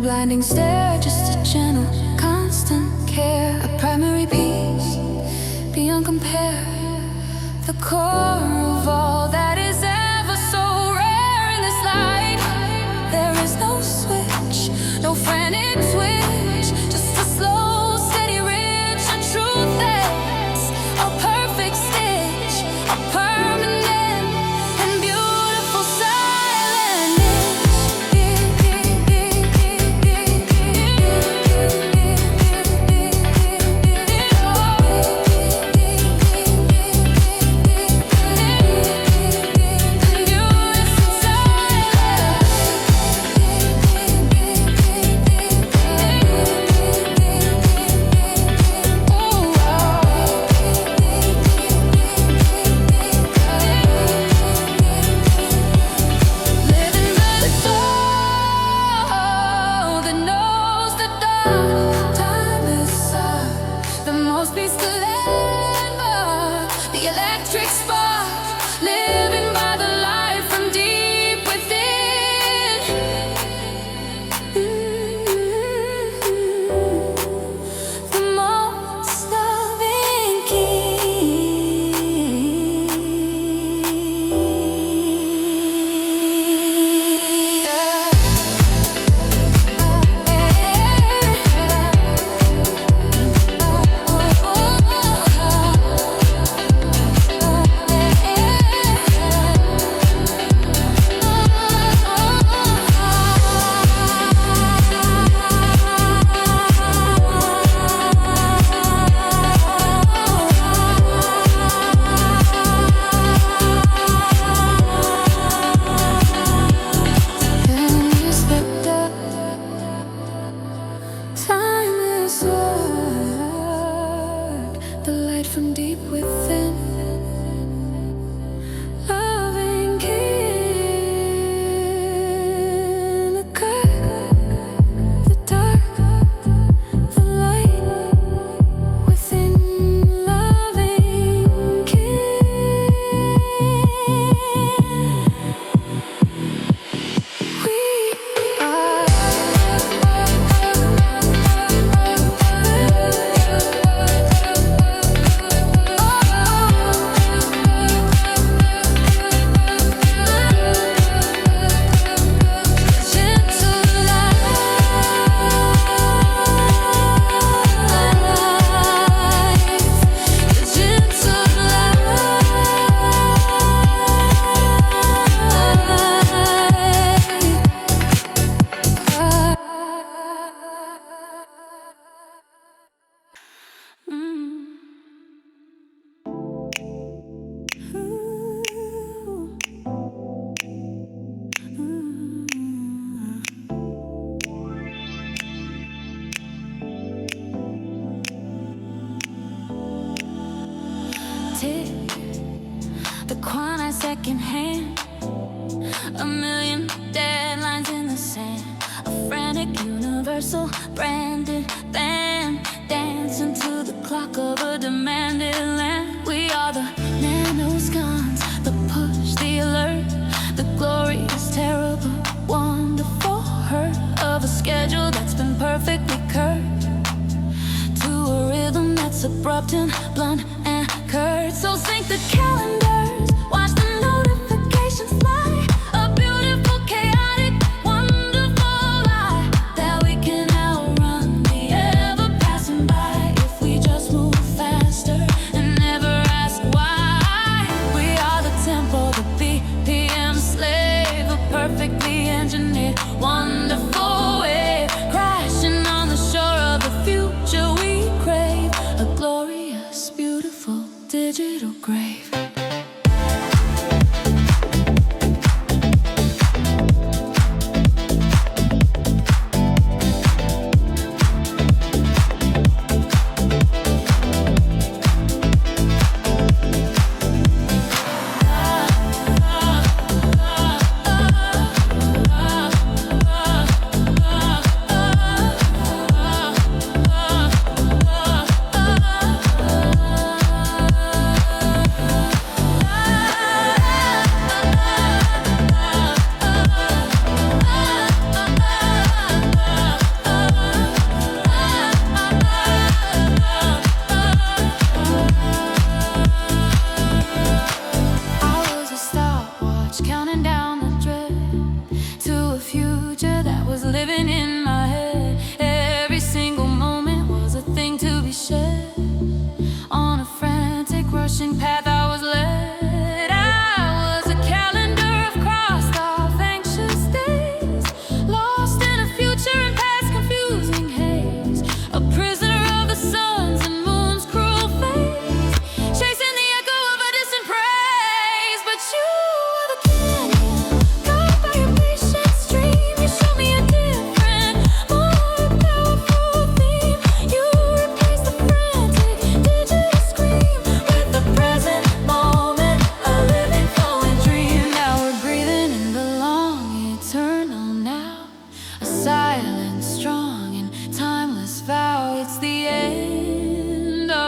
blinding stare, just a gentle, constant care. A primary peace beyond compare. The core of all that is ever so rare in this life. There is no switch, no frantic twitch, just a slow, steady ridge. A truth that's a perfect stitch, a permanent and beautiful silent niche. speaks the landmark, the electric spark, living by the light from deep within. The most loving timeless word, the light from deep within. Loving kin, the good, the dark, the light within. Loving kin. We are. Tick, the quantized second hand, a million deadlines in the sand, a frantic universal branded band, dancing to the clock of a demanded land. We are the nanoscons, the push, the alert, the glorious, terrible, wonderful hurt of a schedule that's been perfectly curved to a rhythm that's abrupt and blunt and curt. So sync the calendars, watch the notifications fly, a beautiful, chaotic, wonderful lie that we can outrun the ever passing by if we just move faster and never ask why. We are the tempo, the BPM slave, a perfectly engineered, wonderful wave crashing on the shore of the future we crave, a glorious, beautiful digital grave.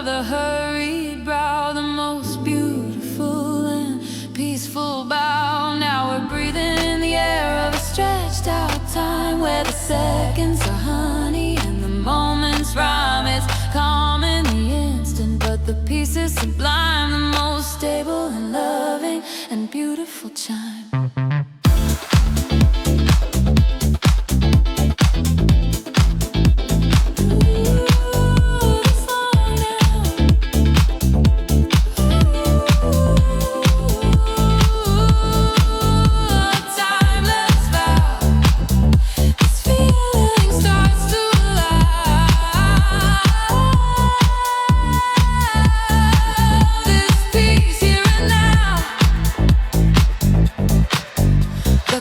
the hurried brow, the most beautiful and peaceful bow. Now we're breathing in the air of a stretched out time, where the seconds are honey and the moments rhyme. It's calm in the instant, but the peace is sublime, the most stable and loving and beautiful chime.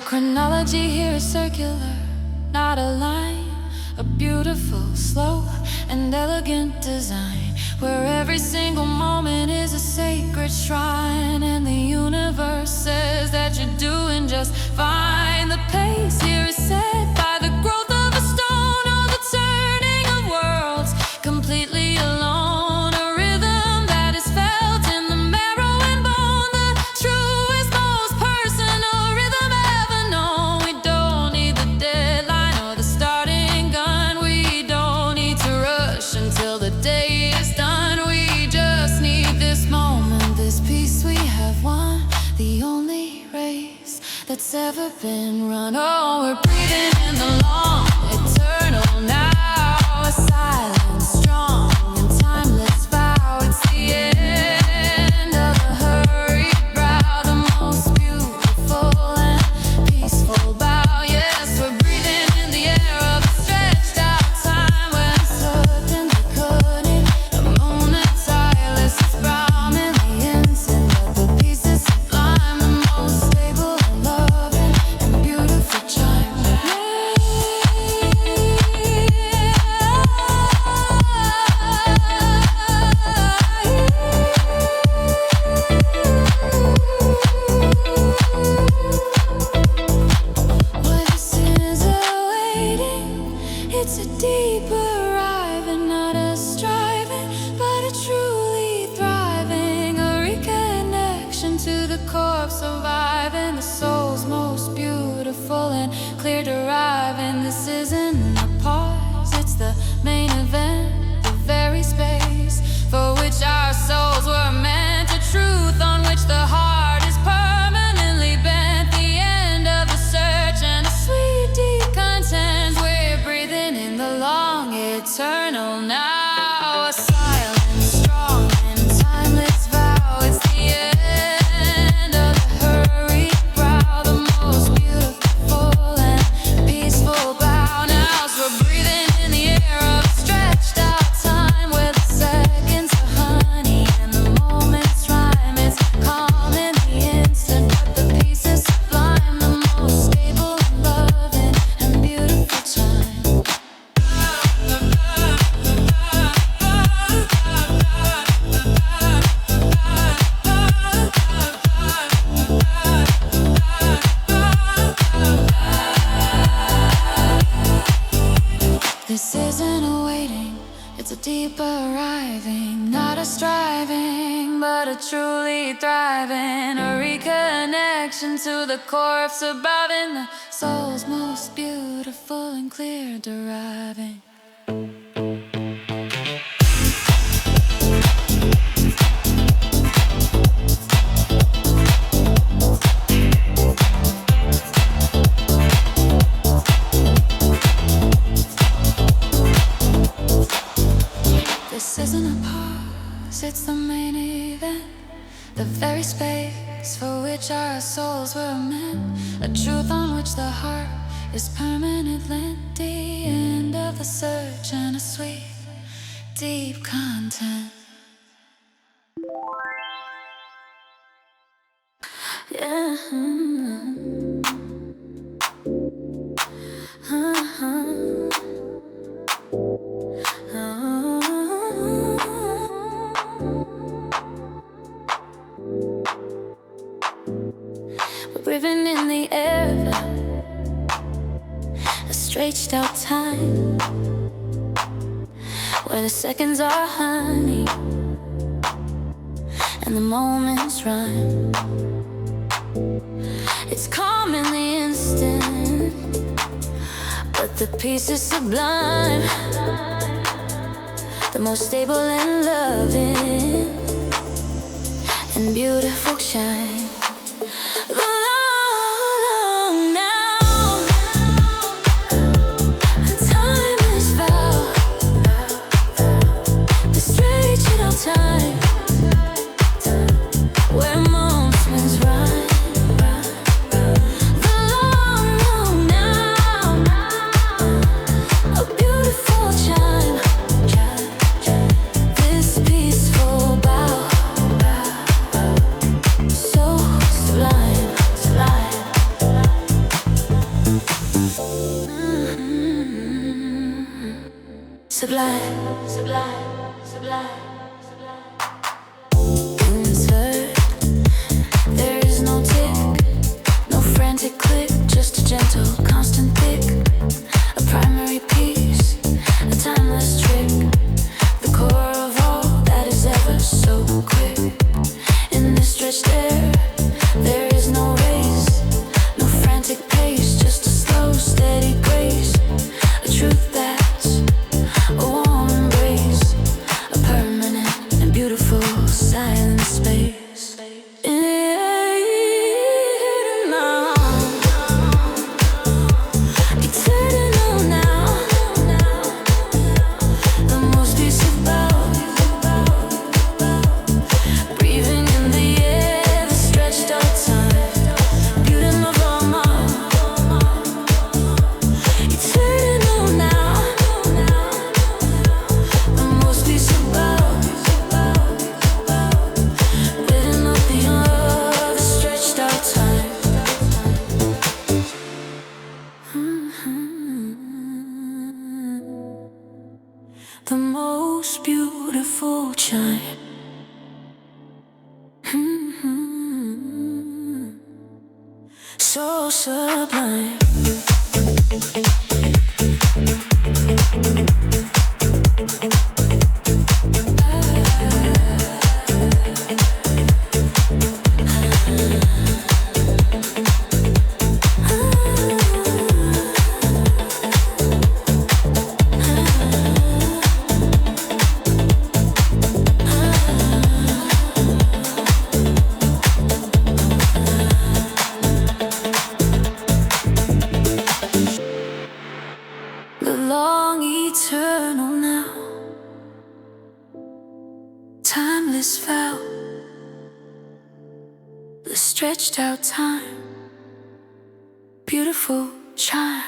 Chronology here is circular, not a line. A beautiful, slow, and elegant design, where every single moment is a sacred shrine. And the universe says that you're doing just fine. The pace here is set by the growth of a stone, or the turning of worlds completely alone. A rhythm that is felt in the marrow and bone, the truest, most personal rhythm ever known. We don't need the deadline or the starting gun. We don't need to rush until the day is done. We just need this moment, this peace we have won, the only race that's ever been run. Oh, we're breathing in the long, eternal now, a silent, strong, and timeless vow. It's the end of the hurried brow, the most beautiful and peaceful bow. Yes, we're breathing in the air of a stretched out time, where certain we couldn't. A moment tireless is brown in the instant, but the peace is sublime, the most stable and loving and beautiful chime. Where the sinners are waiting, it's a deep arriving, not a striving, but a truly thriving, a reconnection to the core, surviving, the soul's most beautiful and clear deriving. This isn't a pause, it's the main event, the very space for which our souls were meant, a truth on which the heart is permanently bent, the end of the search and a sweet deep content. We're breathing in the long, eternal now, a silent, strong, and timeless vow. It's the end of the hurried brow, the most beautiful and peaceful bow. Now so we're breathing in the air of a stretched out time, where the seconds are honey and the moments rhyme. It's calm in the instant, but the peace is sublime, the most stable and loving and beautiful chime. This isn't a waiting, it's a deep arriving, not a striving, but a truly thriving, a reconnection to the core of surviving, the soul's most beautiful and clear deriving. This isn't a pause, it's the main event, the very space for which our souls were meant, a truth on which the heart is permanent lent, the end of the search and a sweet, deep content. Yeah. We're breathing in the air, a stretched out time, where the seconds are honey the moments rhyme. It's calm in the instant, but the peace is sublime. The most stable and loving and beautiful shine. Time where moments rhyme. The long, long now, a beautiful chime. This peaceful bow, so sublime, sublime. Sublime, sublime, sublime. Click, just a gentle, constant pick, a primary piece, a timeless trick, the core of all that is ever so quick. In this stretched air, there is no race, no frantic pace, just a slow, steady grace, a truth that's a warm embrace, a permanent and beautiful silent space. The most beautiful chime. So sublime. Eternal now, timeless vow, the stretched out time, beautiful chime.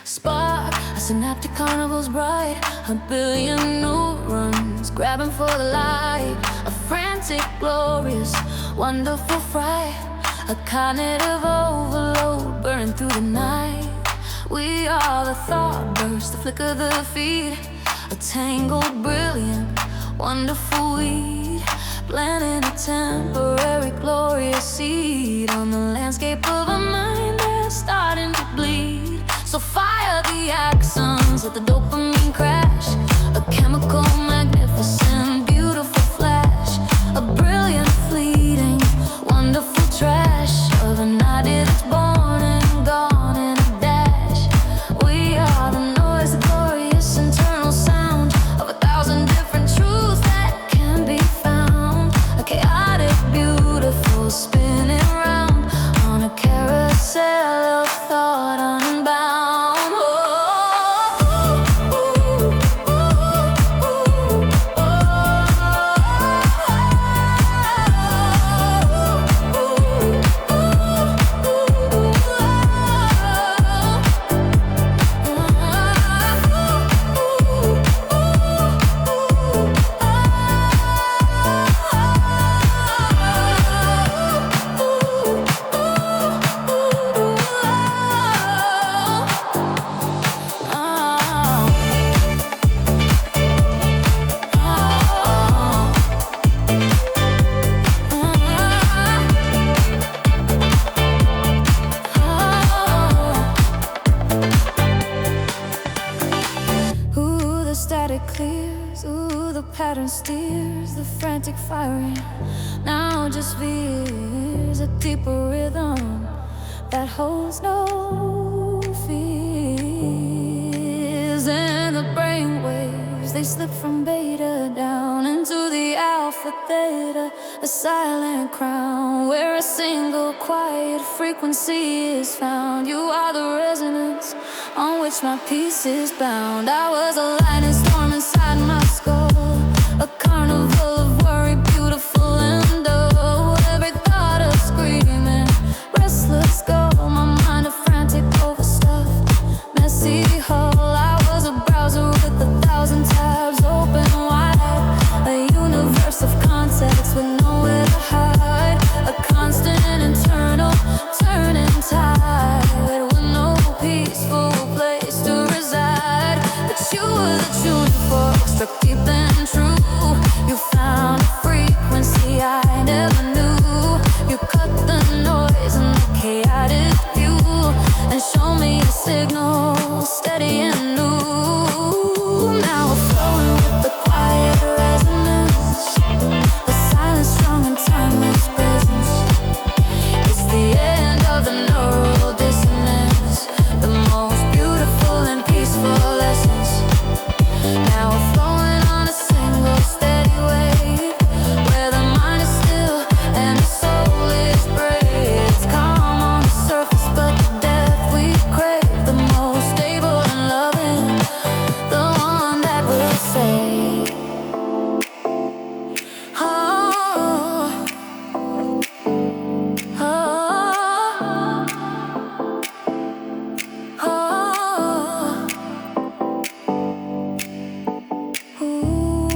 Spark, a synaptic carnival's bright, a billion neurons grabbing for the light, a frantic, glorious, wonderful fright, a cognitive overload burning through the night. We are the thought burst, the flick of the feet, a tangled, brilliant, wonderful weed, planting a temporary, glorious seed on the landscape of a mind that's starting to bleed. So fire the axons, let the dopamine crash, a chemical, magnificent, beautiful flash, a brilliant, fleeting, wonderful trash of an idea that's born and gone in a dash. We are the noise, the glorious internal sound of 1,000 different truths that can be found, a chaotic, beautiful, spinning round on a carousel of thought on pattern steers the frantic firing. Now just veers a deeper rhythm that holds no fears. And the brain waves, they slip from beta down into the alpha theta, a silent crown where a single quiet frequency is found. You are the resonance on which my peace is bound. I was a lightning storm inside my skull, a carnival of worry, beautiful and dull. Every thought of screaming, restless go, my mind a frantic overstuffed, messy hull. I was a browser with 1,000 tabs open wide, a universe of context with nowhere to hide, a constant internal turning tide with no peaceful place to reside. But you were the tuning fork, struck deep and true. You found a frequency I never knew. You cut the noise and the chaotic view and show me a signal steady and new. Now we're flowing with the quiet resonance, a silent, strong and timeless presence. It's the end of the neural dissonance, the most beautiful and peaceful essence. Now we're flowing on a single steady wave, where the mind is still and the soul is brave. It's calm on the surface, but the depth we crave, the most stable and loving, the one that will say, oh, oh, oh, oh. Ooh,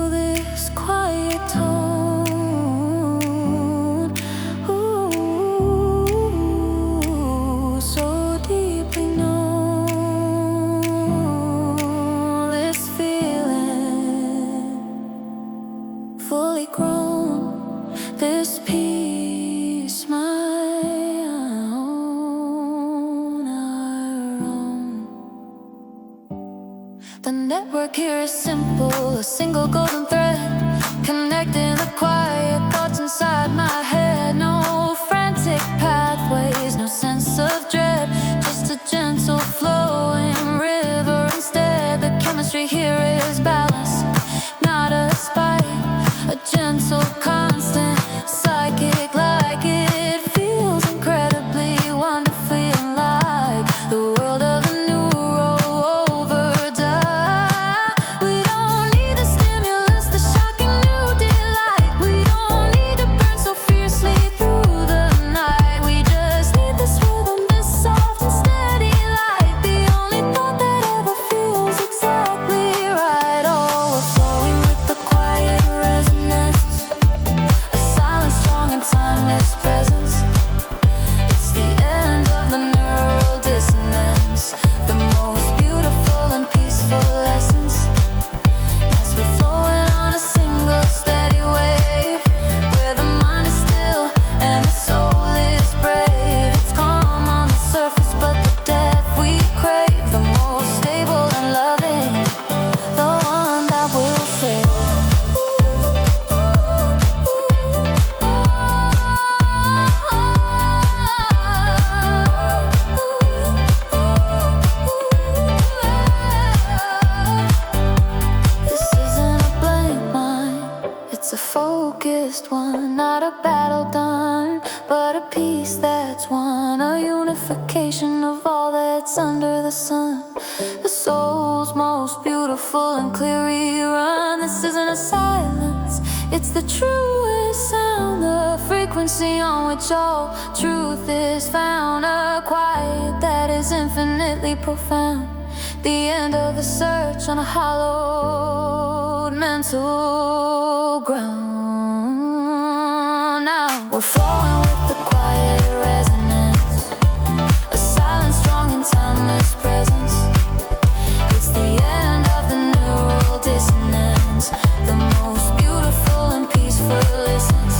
this quiet tone, ooh, so deeply known. This feeling, fully grown, this peace, my own, our own. The network here is simple, a single golden thread connecting the quiet thoughts inside my head. No frantic pathways, no sense of dread, just a gentle flowing river instead. The chemistry here is balance, not a spike, a gentle constant, psychic like it feels incredibly, wonderfully unlike the world of the neuro overdrive. We don't need the stimulus, the shocking new delight. We don't need to burn so fiercely through the night. We just need this rhythm, this soft and steady light, the only thought that ever feels exactly right. Oh, we're flowing with the quiet resonance, a silent, strong and timeless presence. It's the end of the neural dissonance, the most beautiful and peaceful essence. As we're flowing on a single steady wave, where the mind is still and the soul is brave. It's calm on the surface, but the depth we crave, the most stable and loving, the one that will save. This isn't a blank mind, it's a focused one, not a battle done, but a peace that's won, a unification of all that's under the sun. The soul's most beautiful and clear rerun. This isn't a silence, it's the truest sound, the frequency on which all truth is found, a quiet that is infinitely profound. The end of the search on a hallowed mental ground. Now we're flowing with the quiet resonance, a silent, strong and timeless presence. It's the end of the neural dissonance, the most beautiful and peaceful essence.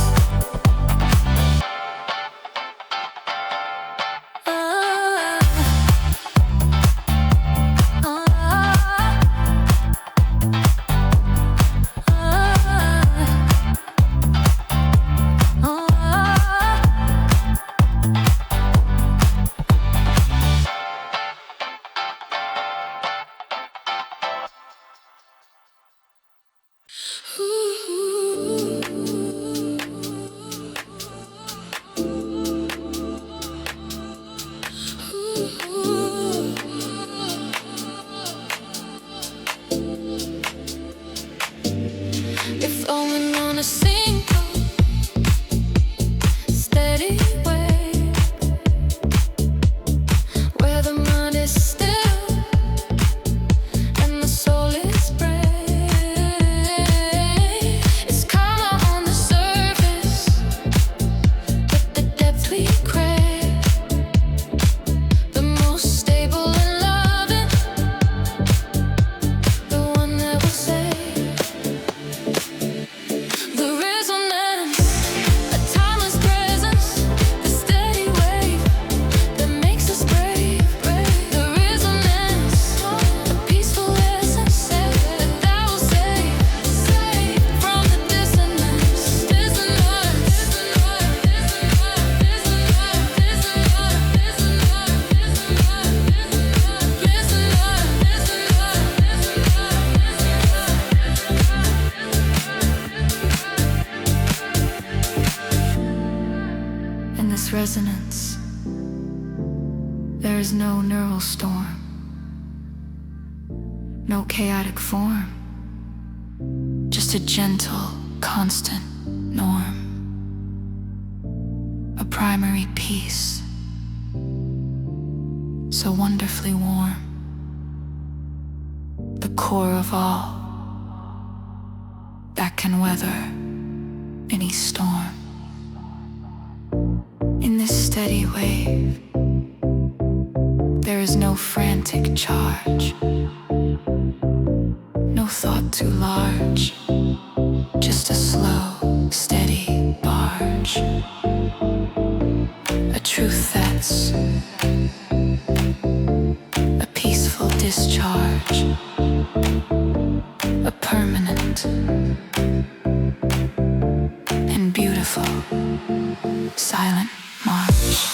is no neural storm, no chaotic form, just a gentle, constant norm, a primary peace, so wonderfully warm, the core of all that can weather any storm. In this steady wave, there is no frantic charge, no thought too large, just a slow, steady barge, a truth that's a peaceful discharge, a permanent and beautiful silent march.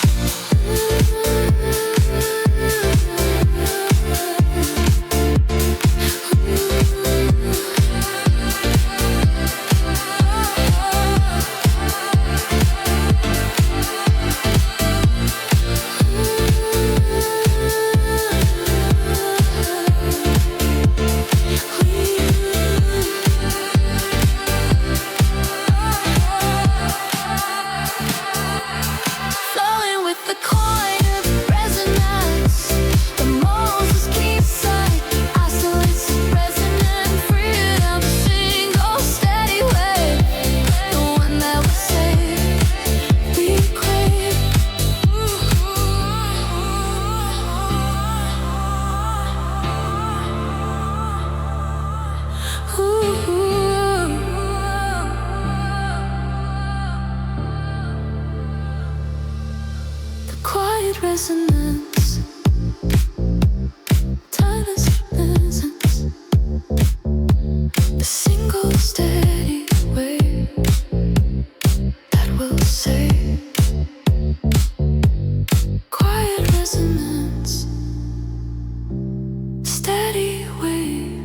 Resonance, timeless presence, the single steady wave that will say, quiet resonance, steady wave,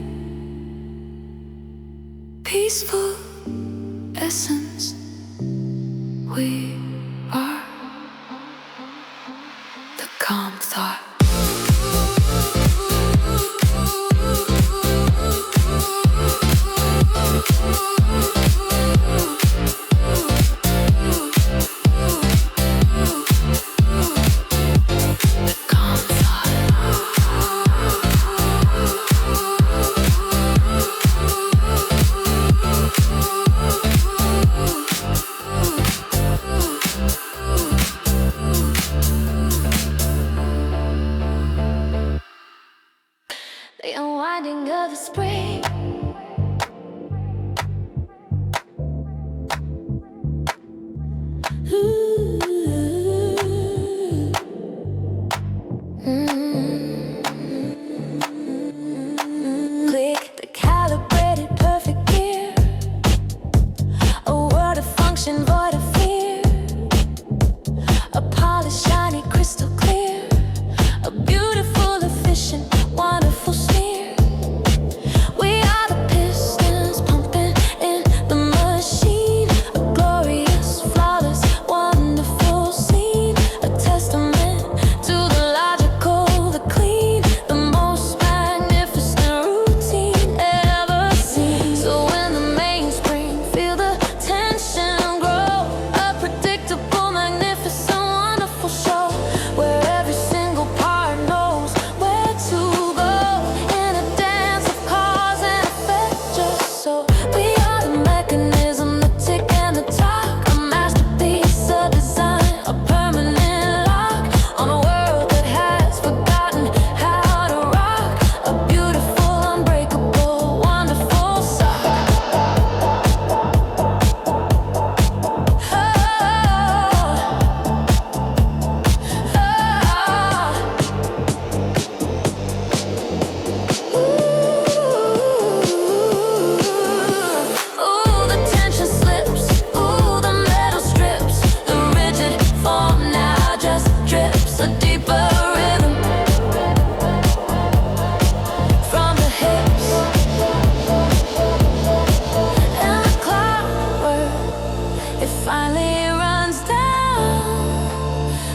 peaceful essence, we are calm thought. The unwinding of the spring, click the calibrated perfect gear, a world of function void of fear, a polished shiny crystal clear, a beautiful efficient wonderful smear. We are the pistons pumping in the machine, a glorious, flawless, wonderful scene, a testament to the logical, the clean, the most magnificent routine ever seen. So when the mainspring feel the tension grow, a predictable, magnificent, wonderful show where every single part knows where to go.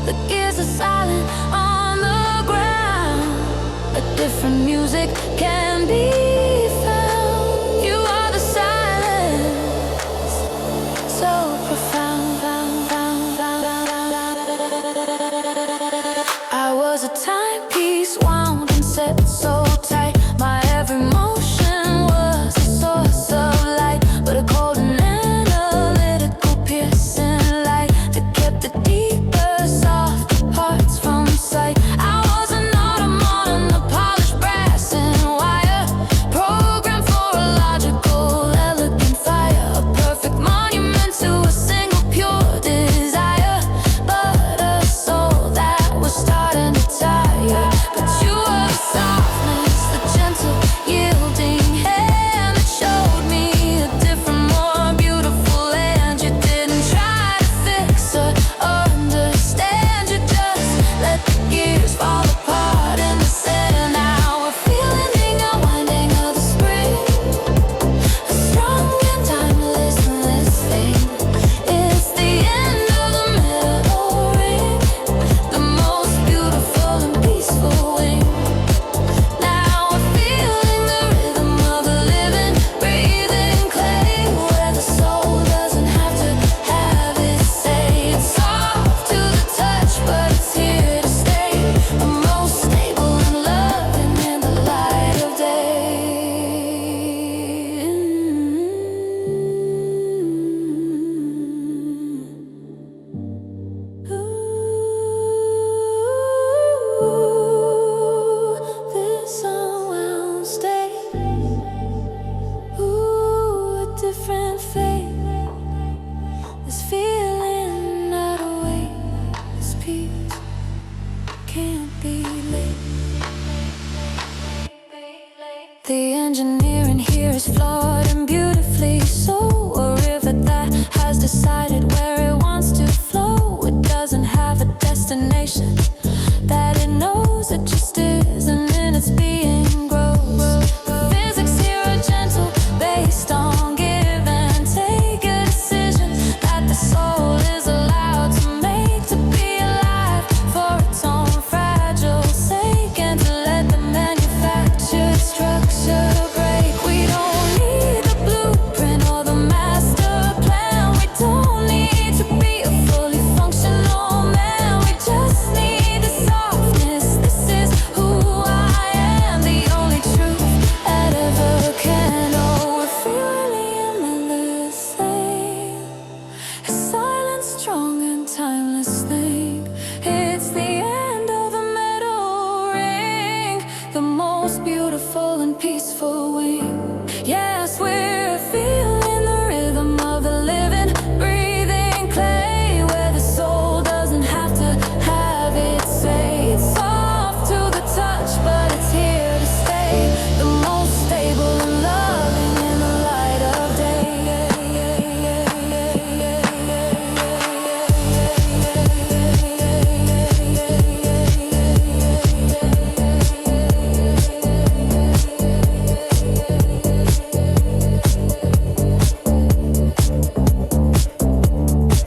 The gears are silent on the different music can be found. You are the silence, so profound. I was a timepiece wound and set so tight. My every motion was a source of light, but a cold and analytical piercing light that kept the deeper, softer parts from sight. I was an automation, a polished brass and wire, programmed for a logical, elegant fire, a perfect monument to a single pure desire, but a soul that was starting to tire. But you were the softness, the gentle, yielding hand that showed me a different, more beautiful land. You didn't try to fix or understand, you just let the gears fall apart in the sand. Now we're feeling the unwinding of the spring, a strong and timeless thing. It's the end of the middle ring, the most beautiful and peaceful wing. Now we're feeling the rhythm of the living, breathing clay, where the soul doesn't have to have its say. It's soft to the touch, but it's here to stay, the most stable and loving in the light of day. Ooh, this unwound state. Ooh, a different fate. This feeling not away. This peace can't be late. The engineering here is flawed and beautifully so. A river that has decided where it wants to flow. It doesn't have a destination that it knows, it just is, and in its being grows. The physics here are gentle, based on give and take, a decision that the soul is allowed to make, to be alive for its own fragile sake, and to let the manufactured structure break. We don't need the blueprint or the master plan. We don't need to be a fully functional man. We just need the softness. This is who I am, the only truth that ever can. Oh, we're feeling the endless thing, a silent, strong and timeless thing. It's the end of the metal ring, the most beautiful and peaceful wing. Yes, we're feeling the rhythm of the living, breathing clay, where the soul doesn't have to have its say. It's soft to the touch, but it's here to stay, the most stable and loving in the light of day.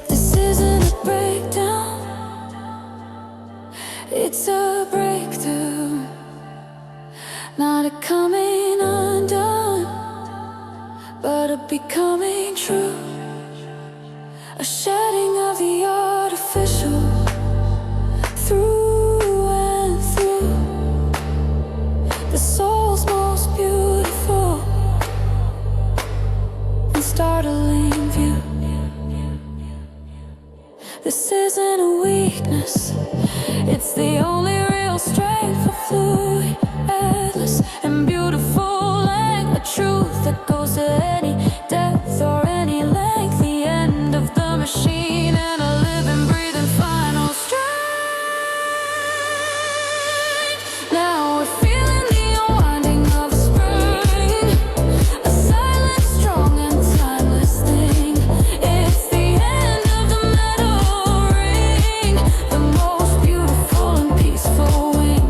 This isn't a breakdown, it's a breakthrough, not a coming undone, but a becoming true, a shedding of the artificial through and through, the soul's most beautiful and startling view. This isn't a weakness, it's the only real strength, a fluid, endless and beautiful length, a truth that goes to any depth or any length, the end of the machine and a living, breathing final strength. Now we're feeling the unwinding of spring, a silent, strong and timeless thing. It's the end of the metal ring, the most beautiful and peaceful wing.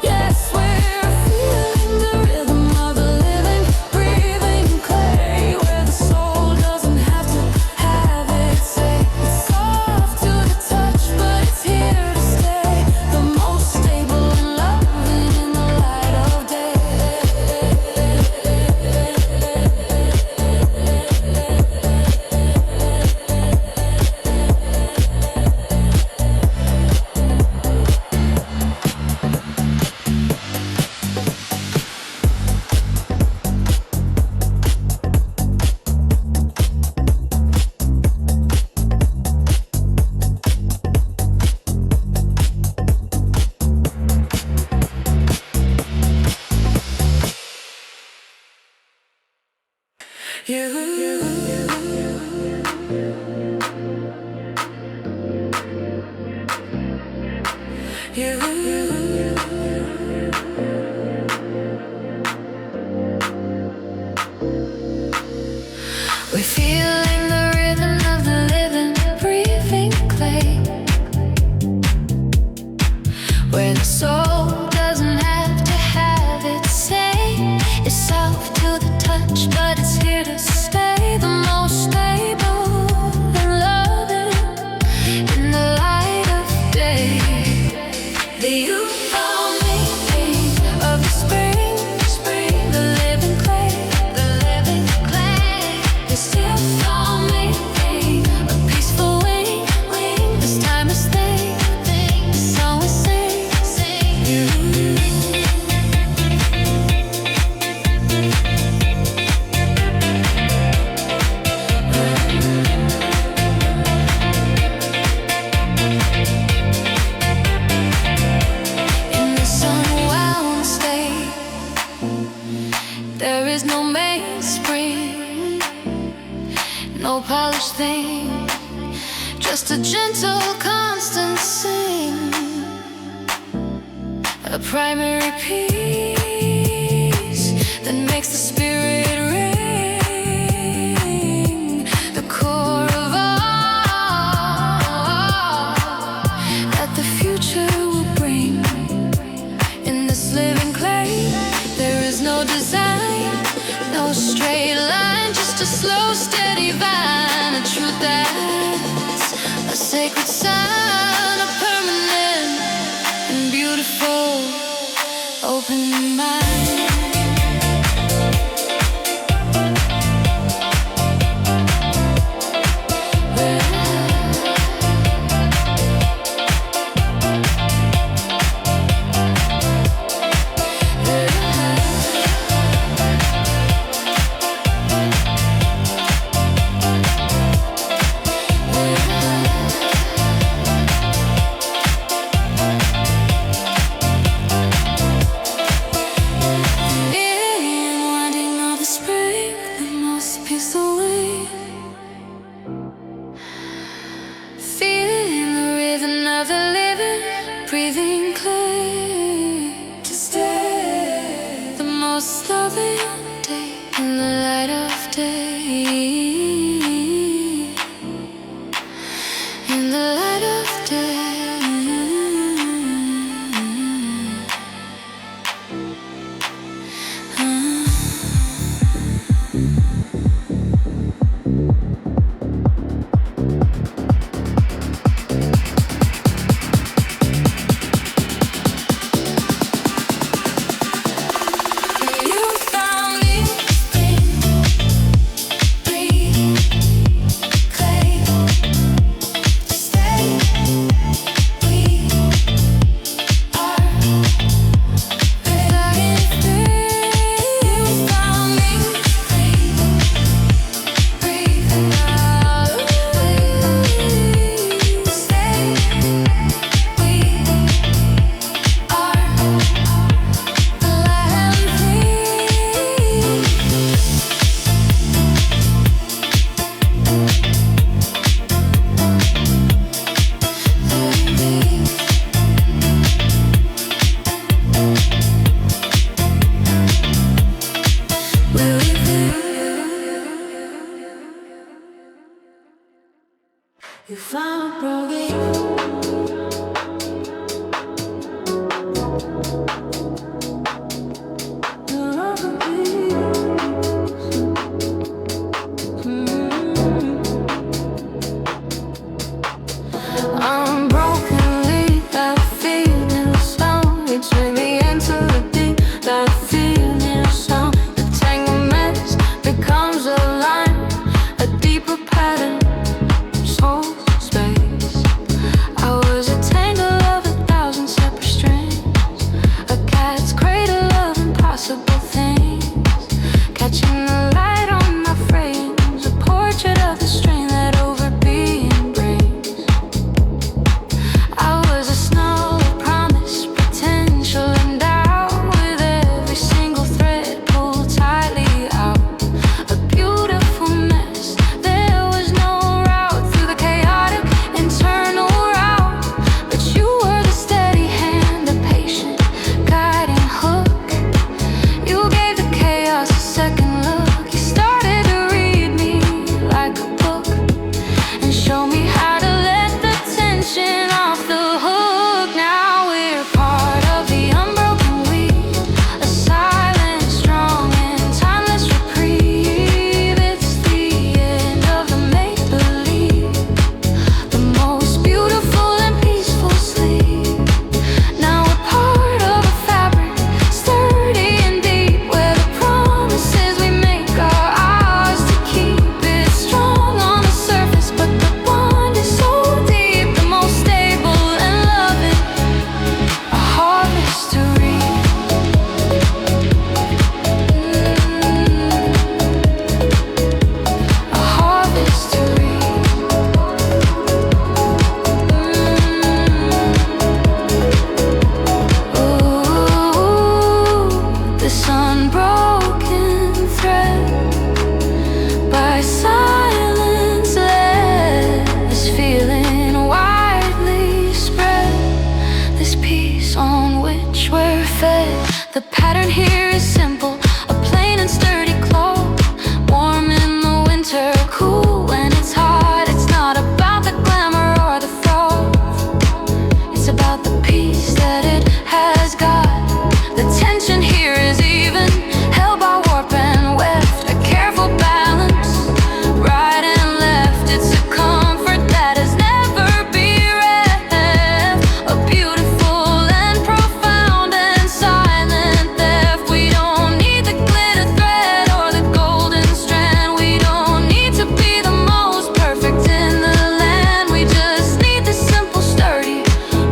Yes, we're feeling We're feeling the rhythm of the living, breathing clay, where the soul doesn't have to have its say. It's soft to the touch, but it's here to stay. The most stable and loving in the light of day. The euphoria of the spring, the living clay, is still forming a peaceful wing. This time is thing, so we sing. In this unwound state, there is no mainspring, no polished thing, just a gentle, constant sing, a primary piece that makes the spirit ring, the core of all that the future will bring. In this living clay, there is no design, no straight line, just a slow, steady vine, a truth that's a sacred sign, a permanent and beautiful open mind. fish were fed. The pattern here is simple, a plain and sturdy cloth, warm in the winter, cool when it's hot. It's not about the glamour or the froth, it's about the peace that it has got. The tension here is even, held by warp and weft, a careful balance, right and left. It's a comfort that has never bereft, a beautiful and profound and silent theft. We don't need the glitter thread or the golden strand. We don't need to be the most perfect in the land. We just need the simple, sturdy,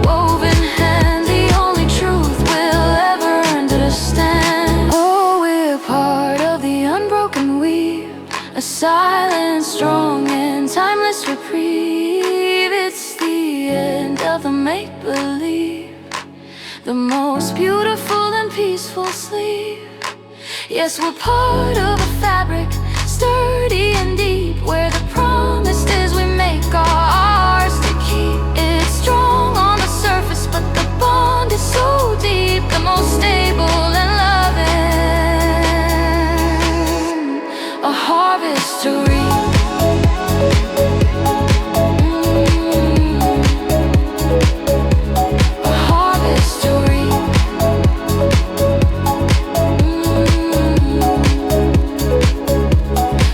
woven hand, the only truth we'll ever understand. Oh, we're part of the unbroken weave, a silent, strong and timeless reprieve. It's the end of the make-believe, the most beautiful and peaceful sleep. Yes, we're part of a fabric, sturdy and deep, where the promise is we make are ours to keep. It's strong on the surface, but the bond is so deep, the most stable and loving, a harvest to reap. A harvest to reap.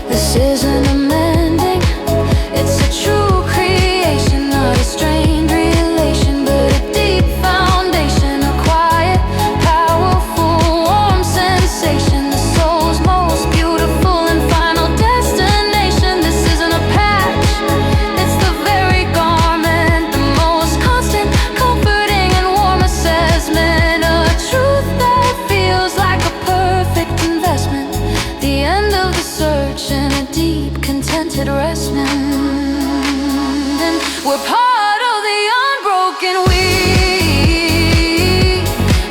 This isn't a mending, it's a true creation, not a strained relation, but a deep foundation, a quiet, powerful, warm sensation, the soul's most beautiful and final destination. This isn't a patch, it's the very garment, the most constant, comforting and warm assessment, a truth that feels like a perfect investment, the end of the search and a deep, contented restment. And we're part of the unbroken weave,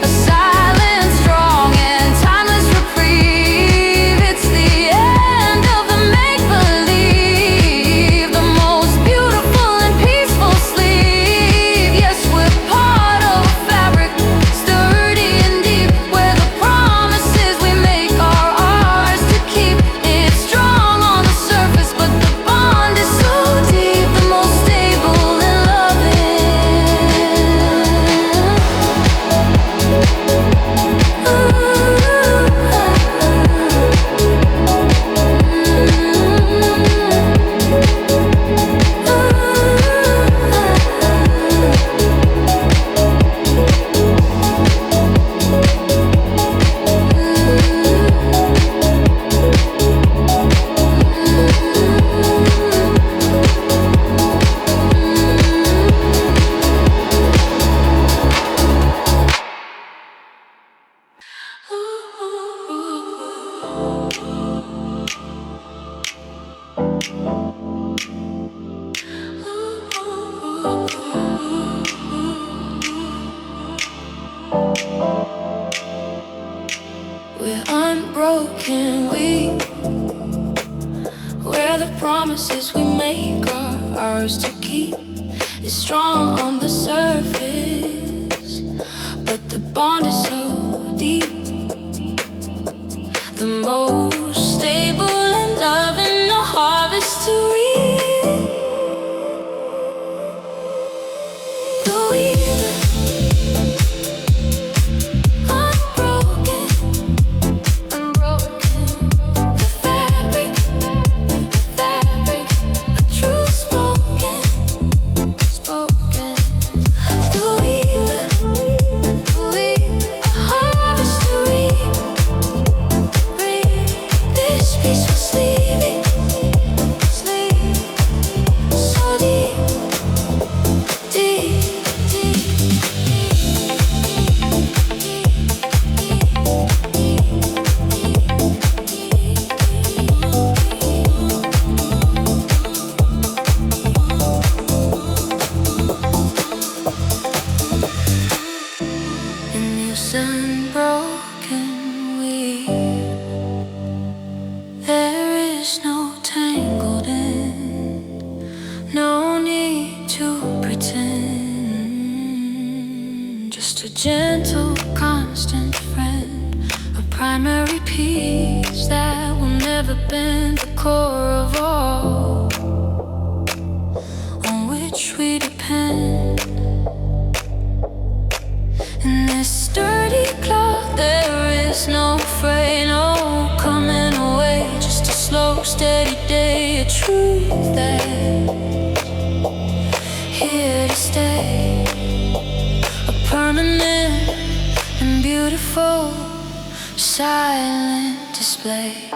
a silent, strong and timeless reprieve. It's the end of the make-believe, the most beautiful and peaceful sleep. Yes, we're part of a fabric, sturdy and deep, where the promises we make are ours to keep. It's strong on the surface, but the bond is so deep, the most stable and loving. We're unbroken, where the promises we make are ours to keep. It's strong on the surface, but the bond is so deep, the most stable and loving, a harvest to reap. The weaver, unbroken, the fabric, a truth spoken. The weaver, a harvest to reap. This peaceful sleeping, sleep so deep, deep, deep. In this unbroken weave, there is no tangled in, no need to pretend, just Just a gentle, constant friend, a primary piece that will never bend, the core of all on which we depend. In this sturdy clock there is no fray, no coming away, just a slow, steady day, a truth that's here to stay, a permanent and beautiful silent display.